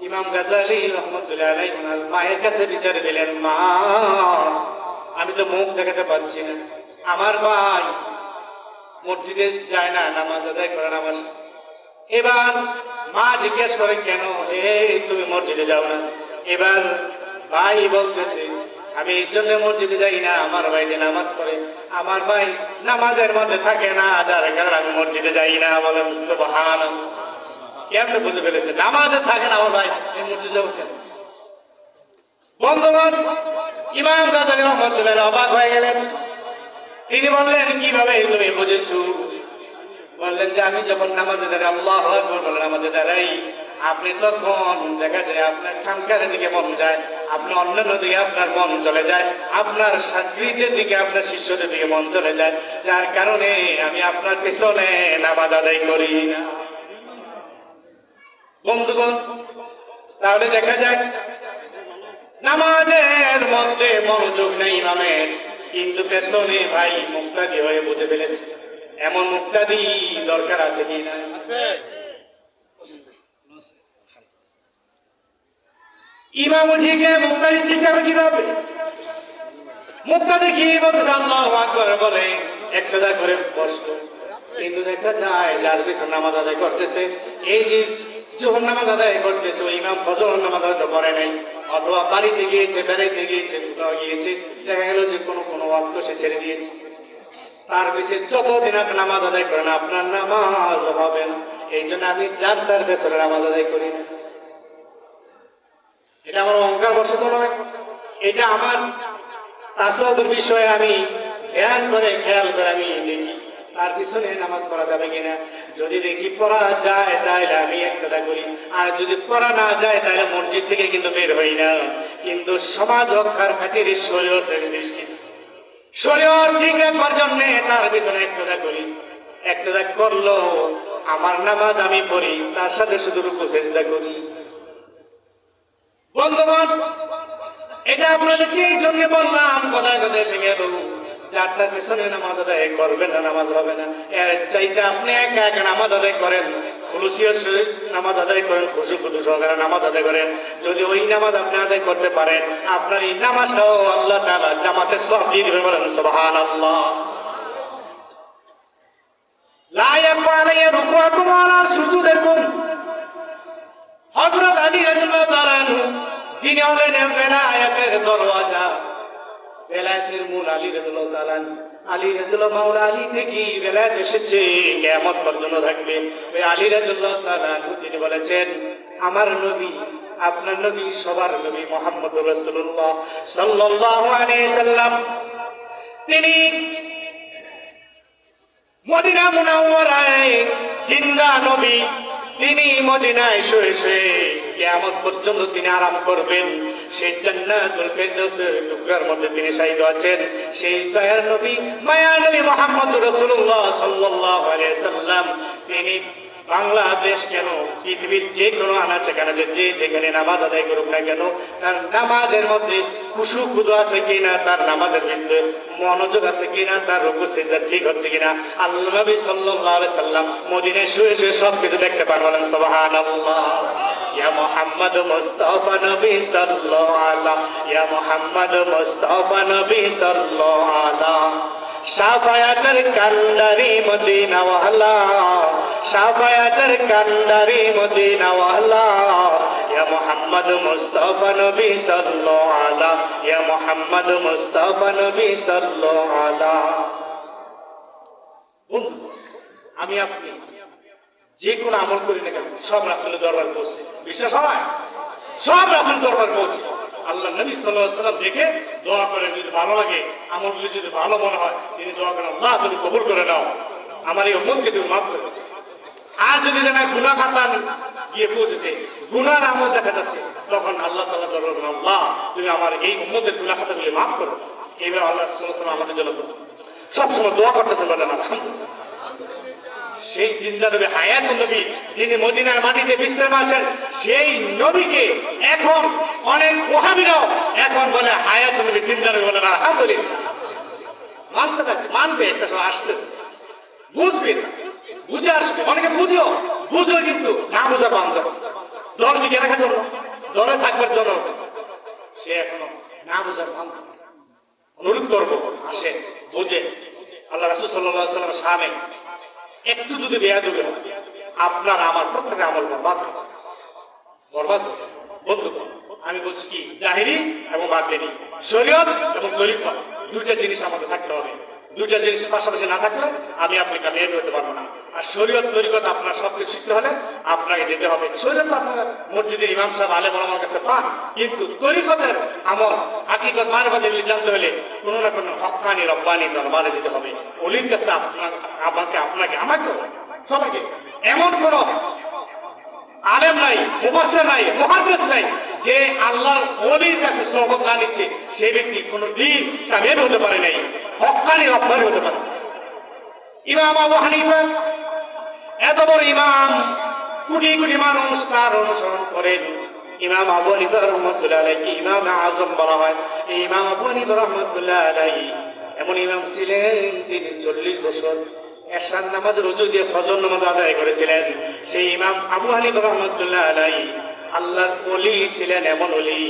ইমাম গাজালি রহমতুল্লাহ আলাইহি ওনার মায়ের কাছে বিচার দিলেন মা আমি তো মুখ দেখাতে পাচ্ছি না আমার ভাই মসজিদে যায় না, নামাজ আদায় করে নামাজ। এবার মা জিজ্ঞেস করে, কেন তুমি মসজিদে যাও না? এবার ভাই বলতেছে, আমি এই জন্য মসজিদে যাই না, আমার ভাই যে নামাজ পড়ে, আমার ভাই নামাজের মধ্যে থাকে না, যার কারণে আমি মসজিদে যাই না। বলেন সুবহানাল্লাহ। কেমনে বুঝে ফেলেছে নামাজে থাকে না আমার ভাই, এই মসজিদে যাবো কেন? বন্ধুগণ, ইমাম গাজ্জালী রহমাতুল্লাহ অবাক হয়ে গেলেন। তিনি বললেন, কিভাবে তুমি বুঝেছো? বললেন যে আমি যখন নামাজে দাঁড়াই, আল্লাহু আকবার বলে নামাজে দাঁড়াই, আপনি তখন দেখা যায় আপনার খানকারের দিকে মন যায়, আপনি অন্যান্য দিকে আপনার মন চলে যায়, আপনার ছাত্রীদের দিকে, আপনার শিষ্যদের দিকে মন চলে যায়, যার কারণে আমি আপনার পিছনে নামাজ আদায় করি না। বন্ধুগণ, তাহলে দেখা যায় নামাজের মধ্যে মনোযোগ নেই ইমামের, কিন্তু পেছনে ভাই মুক্তাদি হয়ে বুঝে ফেলেছে। এমন মুক্তাদি দরকার আছে কি না? ইমাম উঠিকে মুক্তাদি ঠিক হবে কিভাবে? মুক্তাদি কি বলছে? আল্লাহু আকবার বলে একটা করে বসলো। কিন্তু দেখা যায় যার পিছনে নামাজ আদায় করতেছে, এই যে যখন নামাজ আদায় করতেছে, ওই ইমাম ফজর নামাজ আদায় করে নাই, অথবা বাড়িতে গিয়েছে, বেড়াইতে গিয়েছে, কোথাও গিয়েছে, দেখা গেল যে কোনো ওয়াক্ত সে ছেড়ে দিয়েছে। তার পিছিয়ে যতদিন আপনি নামাজ আদায় করেন, আপনার নামাজ হবে না। এই জন্য আমি যার তার পেছনে নামাজ আদায় করি না। এটা আমার অহংকার বশত নয়, এটা আমার তাসওয়াবের বিষয়ে আমি ধ্যান করে খেয়াল করে আমি দেখি তার পিছনে নামাজ পড়া যাবে কিনা। যদি দেখি পড়া যায় তাহলে আমি একটা করি, আর যদি পড়া না যায় তাহলে মসজিদ থেকে কিন্তু বের হই না। কিন্তু সমাজ রক্ষার খাতিরে শরীয়তের দৃষ্টি, শরীয়ত ঠিক রাখবার জন্য তার পিছনে একটা করি। একটা করলো আমার নামাজ আমি পড়ি, তার সাথে শুধু রুকু সিজদা করি। বন্ধুগণ, এটা আপনাদেরকে এই জন্য বললাম, কথায় কথায় এসে গেল, যার তার পিছনে নামাজ আদায় করবেন না, নামাজ হবে না। এর চাইতে আপনি একা একা নামাজ আদায় করেন, খুলুসিয়ত সহিত নামাজ আদায় করেন, খুশু খুশু সহকারে নামাজ আদায় করেন। যদি ওই নামাজ আপনি আদায় করতে পারেন, আপনার এই নামাজটাও আল্লাহ তাআলা জামাতের সওয়াব দিয়ে দিবেন। বলেন সুবহানাল্লাহ। লা ইয়াকফা আলাইয়া রুকুআকুম ওয়ালা সুজুদাকুম। হযরত আলী রাদিয়াল্লাহু তাআলা আনহু, যিনি হলেন বেলায়েতের দরওয়াজা, বেলায়েতের মূল আলী রাদিয়াল্লাহু তাআলা আনহু। আলী রাদিয়াল্লাহু মাওলা আলী থেকে বেলায়েত এসেছে, কিয়ামত পর্যন্ত থাকবে। ওই আলী রাদিয়াল্লাহু তাআলা আনহু তিনি বলেছেন, আমার নবী, আপনার নবী, সবার নবী মুহাম্মদুর রাসূলুল্লাহ সাল্লাল্লাহু আলাইহি সাল্লাম, তিনি মদিনা মুনাওয়ারায় জিন্দা নবী। তিনি মদিনায় শুয়ে শুয়ে কিয়ামত পর্যন্ত তিনি আরাম করবেন। সেই জান্নাতুল ফেরদৌসের টুকরার মধ্যে তিনি শায়িত আছেন। সেই দয়ার নবী, মায়ার নবী মুহাম্মদুর রাসূলুল্লাহ সাল্লাল্লাহু আলাইহি সাল্লাম, তিনি বাংলাদেশ কেন, পৃথিবীর যে কোনো আনাচে কানাচে যে যেখানে নামাজ আদায় করুক না কেন, তার নামাজের মধ্যে খুশু খুদু আছে কিনা, তার নামাজের মধ্যে মনোযোগ আছে কিনা, তার রুকু সিজদা ঠিক হচ্ছে কিনা, আল্লাহ নবী সাল্লাল্লাহু আলাইহি সাল্লাম মদিনায় শুয়ে শুয়ে সবকিছু দেখতে পান। বলেন সুবহানাল্লাহ। ইয়া মুহাম্মদ মুস্তাফা নবী সাল্লাল্লাহু আলাইহি, ইয়া মুহাম্মদ মুস্তাফা নবী সাল্লাল্লাহু আলাইহি, শাফায়াতের কান্ডারি মদিনা ওয়ালা, শাফায়াতের কান্ডারি মদিনা ওয়ালা, ইয়া মুহাম্মদ মুস্তাফা নবী সাল্লাল্লাহু আলাইহি, ইয়া মুহাম্মদ মুস্তাফা নবী সাল্লাল্লাহু আলাইহি। আমি আপনি যে কোনো আমল করি না কেন, সব রাসূলের দরবার পৌঁছে। বিশ্বাস হয়? সব রাসূলের দরবার পৌঁছে। আল্লাহ নবী সাল্লাল্লাহু আলাইহি ওয়াসাল্লাম দেখে দোয়া করে, যদি ভালো লাগে, আমলগুলি যদি ভালো মনে হয়, তিনি দোয়া করেন, আল্লাহ তুমি কবুল করে নাও, আমার এই উম্মতকে তুমি মাফ করে দাও। আর যদি জানা গুনাহ খাতা গিয়ে পৌঁছেছে, গুনার আমল দেখা যাচ্ছে, তখন আল্লাহ তাআলা দরবার করেন, আল্লাহ তুমি আমার এই উম্মতের গুনাহ খাতাগুলি মাফ করো। এইভাবে আল্লাহ সাল্লাল্লাহু আলাইহি ওয়াসাল্লাম আমাদের জন্য সবসময় দোয়া করতেছেন। বলেন আলহামদুলিল্লাহ। সেই জিন্দা নবী, হায়াতুন নবী, যিনি মদিনার মাটিতে বিশ্রাম আছেন, সেই নবীকে এখন অনেক ওহাবীরাও এখন বলে হায়াতুন নবী, জিন্দা নবী। বলে আলহামদুলিল্লাহ। মানতে থাকছে, মানবে, একটা সময় আসতেছে, বুঝবে, বুঝে আসবে। অনেকে বুঝো বুঝো, কিন্তু না বুঝা বান্ধব, দল দিকে রাখার জন্য, দলে থাকবার জন্য সে এখনো না বুঝার বান্ধব। অনুরোধ করবো, আসে বুঝে। আল্লাহ রাসূল সাল্লাল্লাহু আলাইহি ওয়াসাল্লামের শানে একটু যদি বেয়াদবি হয়, আপনার আমার প্রত্যেকের আমল বরবাদ হবে। বরবাদ হবে। বন্ধুগণ, আমি বলছি কি, জাহিরি এবং বাতিনি, শরীয়ত এবং তরিকত, দুইটা জিনিস আমাদের থাকতে হবে। দুইটা জিনিস পাশাপাশি না থাকলে আমি আপনি কামিয়াবি হতে পারবো না। আর শরীয়ত তরিকত আপনার সবকিছু শিখতে হলে আপনাকে যেতে হবে। শরীয়ত আপনার মসজিদের ইমাম সাহেব আলেম ওলামার কাছে পান, কিন্তু তরিকতের আমল হাকিকত মারফত এগুলি জানতে হলে কোনো না কোনো হক্কানি রব্বানি দরবারে যেতে হবে। ওলির কাছে আপনাকে আমাকে সবাইকে। এমন কোন আলেম নাই, মুফাসসির নাই, মুহাদ্দিস নাই যে আল্লাহর ওলির কাছে সোহবত না নিচ্ছে সেই ব্যক্তি কোনদিন কামিয়াবি হতে পারে নাই, হক্কানি রব্বানি হতে পারে। ইমাম আবু হানিফা এত বড় ইমাম, কোটি কোটি মানুষ তার অনুসরণ করেন। ইমাম আবু হানিফা রাহমাতুল্লাহ আলাইহি ইমাম আযম বলা হয়। এই ইমাম আবু হানিফা রাহমাতুল্লাহ আলাইহি এমন ইমাম ছিলেন, তিনি 40 বছর এশার নামাজ রুজু দিয়ে ফজর নামাজ আদায় করেছিলেন। সেই ইমাম আবু হানিফা রাহমাতুল্লাহ আলাইহি আল্লাহর ওলি ছিলেন, এমন ওলি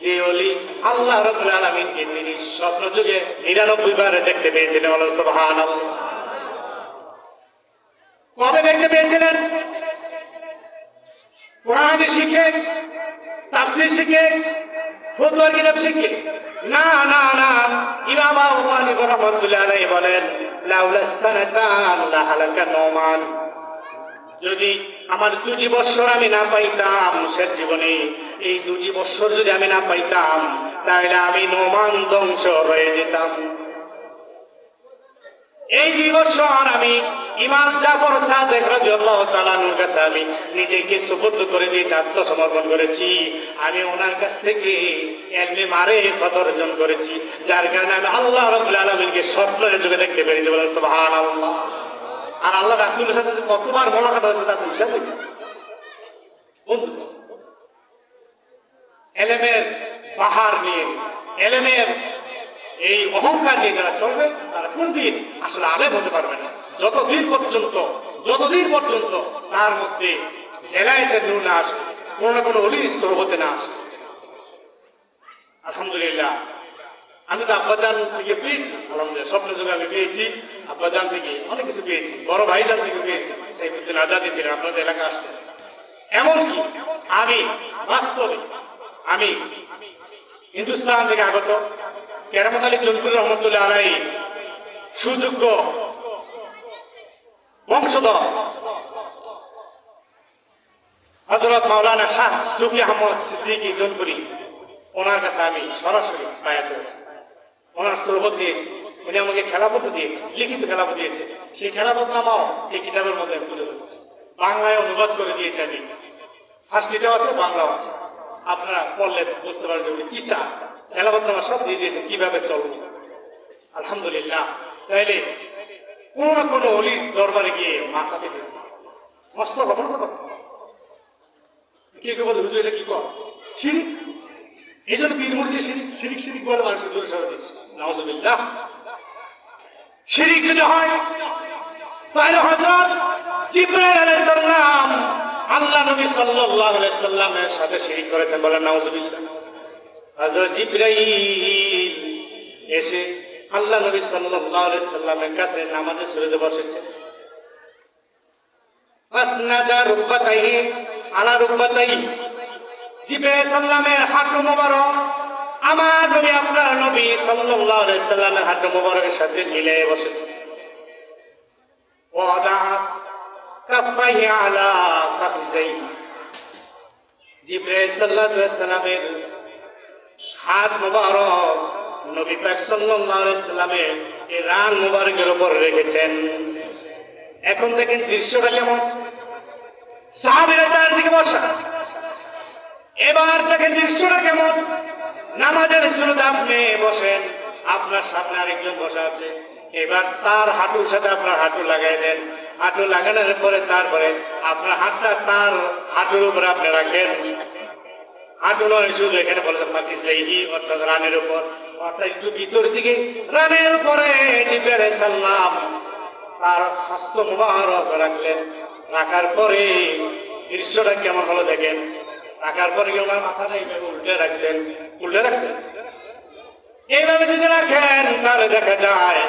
যে ওলি আল্লাহ রাব্বুল আলামিনকে তিনি স্বপ্ন যুগে 99 বার দেখতে পেয়েছিলেন। আল্লাহ সুবহানাল্লাহ। কবে দেখতে পেয়েছিলেন? কোরআন শিখে, তাফসীর শিখে, ফতোয়ার কিতাব শিখে না। না না, ইমাম আবু হানিফা রাহমাতুল্লাহ আলাইহি বলেন, লাউলাস সানাতান লাহালাকা নোমান, যদি আমার 2টি বছর আমি না পাইতাম শেষ জীবনে, এই 2টি বছর যদি আমি না পাইতাম তাহলে আমি নোমান ধ্বংস হয়ে যেতাম। এই 2 বছর আমি ইমাম জাফর সাদেক রাদিয়াল্লাহু তাআলা আনহুর কাছে আমি নিজেকে সুপুর্দ করে দিয়েছি, আত্মসমর্পণ করেছি। আমি ওনার কাছ থেকে ইলমে মারিফত অর্জন করেছি, যার কারণে আমি আল্লাহ রাব্বুল আলামিনকে স্বপ্নের যুগে দেখতে পেরেছি। বলেন সুবহানাল্লাহ। আর আল্লাহ রাসূলের সাথে কতবার মোলাকাত হয়েছে তার হিসাব নেই। বন্ধু, ইলমের বাহার নিয়ে, ইলমের এই অহংকার নিয়ে যারা চলবে তারা কোনদিন আসলে আলেম হতে পারবে না, যতদিন পর্যন্ত তার মধ্যে হেদায়েতের নূর না আসে, কোনো না কোনো ওলির সোহবতে না আসে। আলহামদুলিল্লাহ, আমি তো আব্বাজান থেকে পেয়েছি, আলহামদুলিল্লাহ স্বপ্ন যুগে আমি পেয়েছি, আব্বাজান থেকে অনেক কিছু পেয়েছি, বড় ভাইজান থেকে পেয়েছি, সাইফুদ্দিন আজাদী ছিলেন, আপনাদের এলাকা আসতেন। এমনকি আমি বাস্তবে আমি হিন্দুস্তান থেকে আগত কেরামত আলী চৌধুরী রহমতুল্লাহ আলাইহি সুযোগ্য বংশধর হযরত মাওলানা শাহ সুফি আহমদ সিদ্দিকী জৌনপুরি, ওনার কাছে আমি সরাসরি বায়াত করেছি, ওনার সোহবত দিয়েছি। উনি আমাকে খেলাপথ দিয়েছে, লিখিত খেলাপথ দিয়েছে। সেই খেলাপথ নামাও এই কিতাবের মধ্যে আমি তুলে ধরেছি, বাংলায় অনুবাদ করে দিয়েছি আমি। ফার্সিটাও আছে, বাংলাও আছে, আপনারা পড়লে বুঝতে পারবেন কিটা খেলাপথ নামা সব দিয়ে দিয়েছে, কিভাবে চলবো। আলহামদুলিল্লাহ। তাইলে কোন না কোনো অলির দরবারে গিয়ে মাথা পেতে মস্ত গঠন কথা কে কে বলে, হুজুর এটা কি কর, শিরিক। এই জন্য পীর মুরিদ শিরিক বলে মানুষকে দূরে সরে দিয়েছে। নাউজুবিল্লাহ। শিরিক যদি হয় তাহলে হযরত জিবরাইল আলাইহিস সালাম আল্লাহ নবী সাল্লাল্লাহু আলাইহি সাল্লামের সাথে শিরিক করেছেন, বলেন নাউজুবিল্লাহ। হযরত জিবরাইল এসে আল্লাহ নবী সাল্লাল্লাহু আলাইহি সাল্লামের কাছে নামাজে সুজুদে বসেছে। আসনাদা রুকবাতাইহি আলা রুকবাতাইহি, জিবরাইল সাল্লামের হাঁটু মোবারক আমার নবী, আপনার নবী সাল্লাল্লাহু আলাইহি সাল্লামের হাঁটু মোবারকের সাথে মিলে বসেছে। ওয়াদা কাফাইহি আলা কাফাইহি, জিবরাইল সাল্লাল্লাহু আলাইহি সাল্লামের হাত মোবারক নবী পাক সাল্লাল্লাহু আলাইহি সাল্লামের এই রান মোবারকের উপর রেখেছেন। এখন দেখেন দৃশ্যটা কেমন, সাহাবীরা চারদিকে বসা। এবার দেখেন দৃশ্যটা কেমন, নামাজের শুরুতে আপনি বসেন, আপনার সামনে আরেকজন বসা আছে, এবার তার হাঁটুর সাথে আপনার হাঁটু লাগাই দেন। হাঁটু লাগানোর পরে তারপরে আপনার হাতটা তার হাঁটুর উপরে আপনি রাখেন। হাঁটু নয়, শুধু এখানে বলেছে ফাকিসাইহি, অর্থাৎ রানের উপর, অর্থাৎ একটু ভিতর দিকে রানের উপরে জিবরাইল আলাইহিস সালাম তার হস্ত মুবারক রাখলেন। রাখার পরে দৃশ্যটা কেমন হলো দেখেন। রাখার পরে কি ওনার মাথাটা এইভাবে উল্টে রাখছেন, এইভাবে যদি রাখেন তাহলে দেখা যায়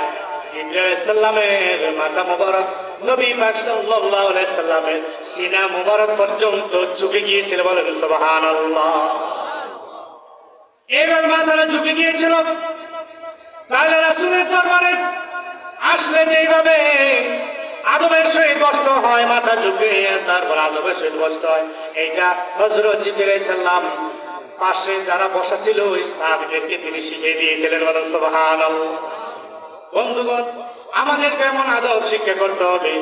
জিবরাইল আলাইহিস সালামের মাথা মুবারক নবী পাক সাল্লাল্লাহু আলাইহি সাল্লামের সিনা মুবারক পর্যন্ত ঝুঁকে গিয়েছিল, বলেন সুবহানাল্লাহ। এইভাবে মাথাটা ঝুঁকে গিয়েছিল। তাহলে রাসূলের দরবারে আসলে যেইভাবে আদবের সহিত বসতে হয়, মাথা ঝুঁকে তারপর আদবের সহিত বসতে হয়, এইটা হযরত জিবরাইল আলাইহিস সালাম পাশে যারা বসা ছিল ওই সাহাবীদেরকে তিনি শিখিয়ে দিয়েছিলেন, বলেন সুবহানাল্লাহ। বন্ধুগণ, আমাদের কেমন আদব শিক্ষা করতে হবে,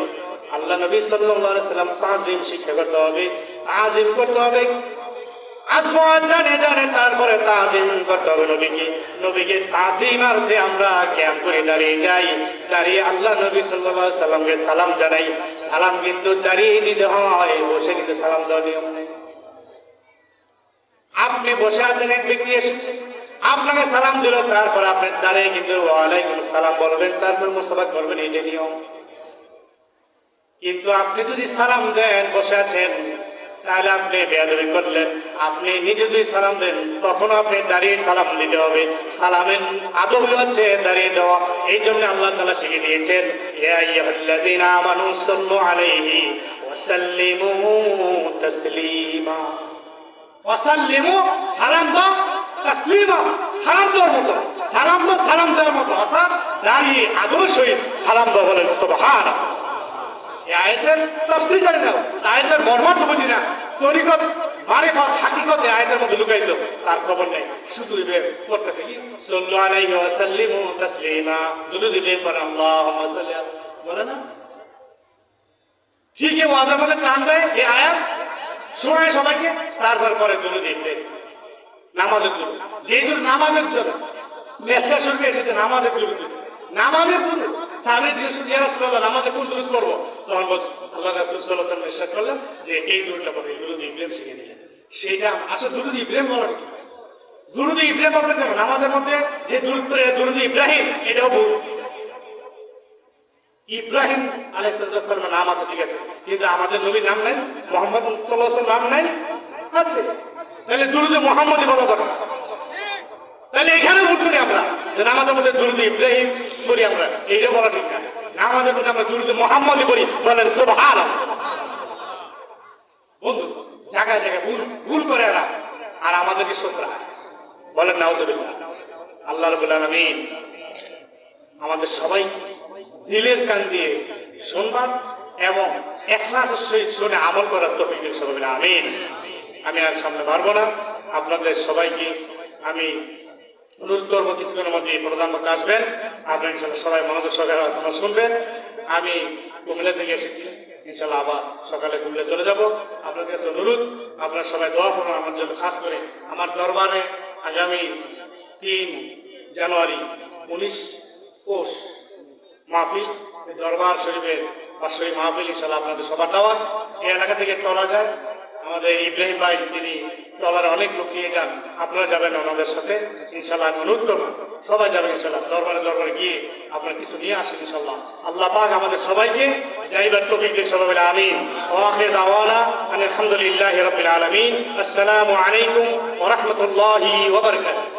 আল্লাহ নবী সাল্লাল্লাহু আলাইহি সাল্লাম তাজিম শিক্ষা করতে হবে, তাজিম করতে হবে, আসমান জানে জানে তারপরে তাজিম করতে হবে নবীকে। নবীকে তাজিম অর্থে আমরা জ্ঞান করে দাঁড়িয়ে যাই, দাঁড়িয়ে আল্লাহ নবী সাল্লাল্লাহু আলাইহি সাল্লামকে সালাম জানাই। সালাম কিন্তু দাঁড়িয়ে দিতে হয়, বসে কিন্তু সালাম দেওয়ার নিয়ম নেই। আপনি বসে আছেন, এক ব্যক্তি এসেছে আপনাকে সালাম দিল, তারপর আপনি দাঁড়িয়ে কিন্তু ওয়ালাইকুম সালাম বলবেন, তারপর মুসাফা করবেন, এই যে নিয়ম। কিন্তু আপনি যদি সালাম দেন বসে আছেন, তাহলে আপনি বেয়াদবি করলেন। আপনি নিজে যদি সালাম দেন তখন আপনি দাঁড়িয়ে সালাম দিতে হবে। সালামের আদব হচ্ছে দাঁড়িয়ে দেওয়া। এই জন্য আল্লাহ তাআলা শিখিয়ে দিয়েছেন, ইয়া আইয়ুহাল্লাযীনা আমানু সাল্লু আলাইহি ওয়া সাল্লিমু তাসলিমা। ওয়াসাল্লিমু সালাম দাও, তাসলিমা সালাম দেওয়ার মতো, সালাম দাও সালাম দেওয়ার মতো, অর্থাৎ দাঁড়িয়ে আদবের সহিত সালাম দাও, বলেন সুবহানাল্লাহ। এই আয়াতের তাফসীর জানি না, আয়াতের মর্মার্থ বুঝি না, তরিকত মারিফত হাকিকত এই আয়াতের মধ্যে লুকায়িত, তার খবর নেই। শুধু করতেছে কি সাল্লু আলাইহি ওয়া সাল্লিমু তাসলিমা, দুরূদ দিবেন, বলেন আল্লাহুম্মা সাল্লি আলা, বলে না? ঠিক এই ওয়াজের মধ্যে টান দেয় এই আয়াত, শোনায় সবাইকে, তারপর পরে দুরূদ দিবেন, নামাজের দুরূদ। যে দুরূদ নামাজের জন্য মেসকা শরীফে এসেছে, নামাজের দুরূদ, নামাজের দুরূদ। সাহাবী জিজ্ঞেস করলেন, ইয়া রাসূলুল্লাহ নামাজে কোন দুরূদ পড়ব? তখন বলছেন, আল্লাহ রাসূল সাল্লাল্লাহু আলাইহি ওয়াসাল্লাম ইরশাদ করলেন যে এই দুরূদটা পড়বে, দুরূদ ইব্রাহিম শিখিয়ে দিলেন। সেটা আসলে দুরূদ ইব্রাহিম বলা ঠিক, দুরূদ ইব্রাহিম পড়বেন কেন? নামাজের মধ্যে যে দুরূদ ইব্রাহিম, এটাও ভুল। ইব্রাহিম আলাইহিস সালামের নাম আছে, ঠিক আছে, কিন্তু আমাদের নবীর নাম নাই, মুহাম্মদ সাল্লাল্লাহু আলাইহি ওয়াসাল্লাম নাম নাই, আছে। তাহলে দুরূদে মুহাম্মদই বলা দরকার। তাহলে এখানে ভুল করি আমরা, যে নামাজের মধ্যে দুরূদ ইব্রাহিম করি আমরা, এইটা বলা ঠিক না। নামাজের মধ্যে আমরা দুরূদ মুহাম্মদই করি, বলেন সুবহানাল্লাহ। বন্ধু, জায়গায় জায়গায় ভুল করে এরা, আর আমাদেরকে শোধরা, বলেন নাউজুবিল্লাহ। আল্লাহ রাব্বুল আলামিন আমাদের সবাইকে দিলের কান দিয়ে শুনবার এবং ইখলাসের সহিত শুনে আমল করার তৌফিক দিন সবাই, আমিন। আমি আর সামনে পারবো না, আপনাদের সবাইকে আমি অনুরোধ করবো কিছুক্ষণের মধ্যে প্রধান বক্তা আসবেন, আপনি ইনশাআল্লাহ সবাই মনোযোগ সহকারে আলোচনা শুনবেন। আমি কুমিল্লা থেকে এসেছি, ইনশাআল্লাহ আবার সকালে কুমিল্লা চলে যাব। আপনাদের কাছে অনুরোধ, আপনারা সবাই দোয়া করুন আমার জন্য, খাস করে আমার দরবারে আগামী 3 জানুয়ারি 19 পৌষ মাহফিল, দরবার শরীফের বাৎসরিক মাহফিল, ইনশাআল্লাহ আপনাদের সবার দাওয়াত। এই এলাকা থেকে টলা যায়, আমাদের ইব্রাহিম ভাই তিনি টলারে অনেক লোক নিয়ে যান, আপনারা যাবেন ওনাদের সাথে, ইনশাআল্লাহ অনুরোধ করবো সবাই যাবেন ইনশাআল্লাহ। দরবারে গিয়ে আপনারা কিছু নিয়ে আসেন ইনশাআল্লাহ। আল্লাহ পাক আমাদের সবাইকে যাইবার তৌফিক দিন সবাই, আমিন। ওয়া আখির দাওয়ানা আলহামদুলিল্লাহি রাব্বিল আলামিন। আসসালামু আলাইকুম ওয়া রাহমাতুল্লাহি ওয়া বারাকাতুহু।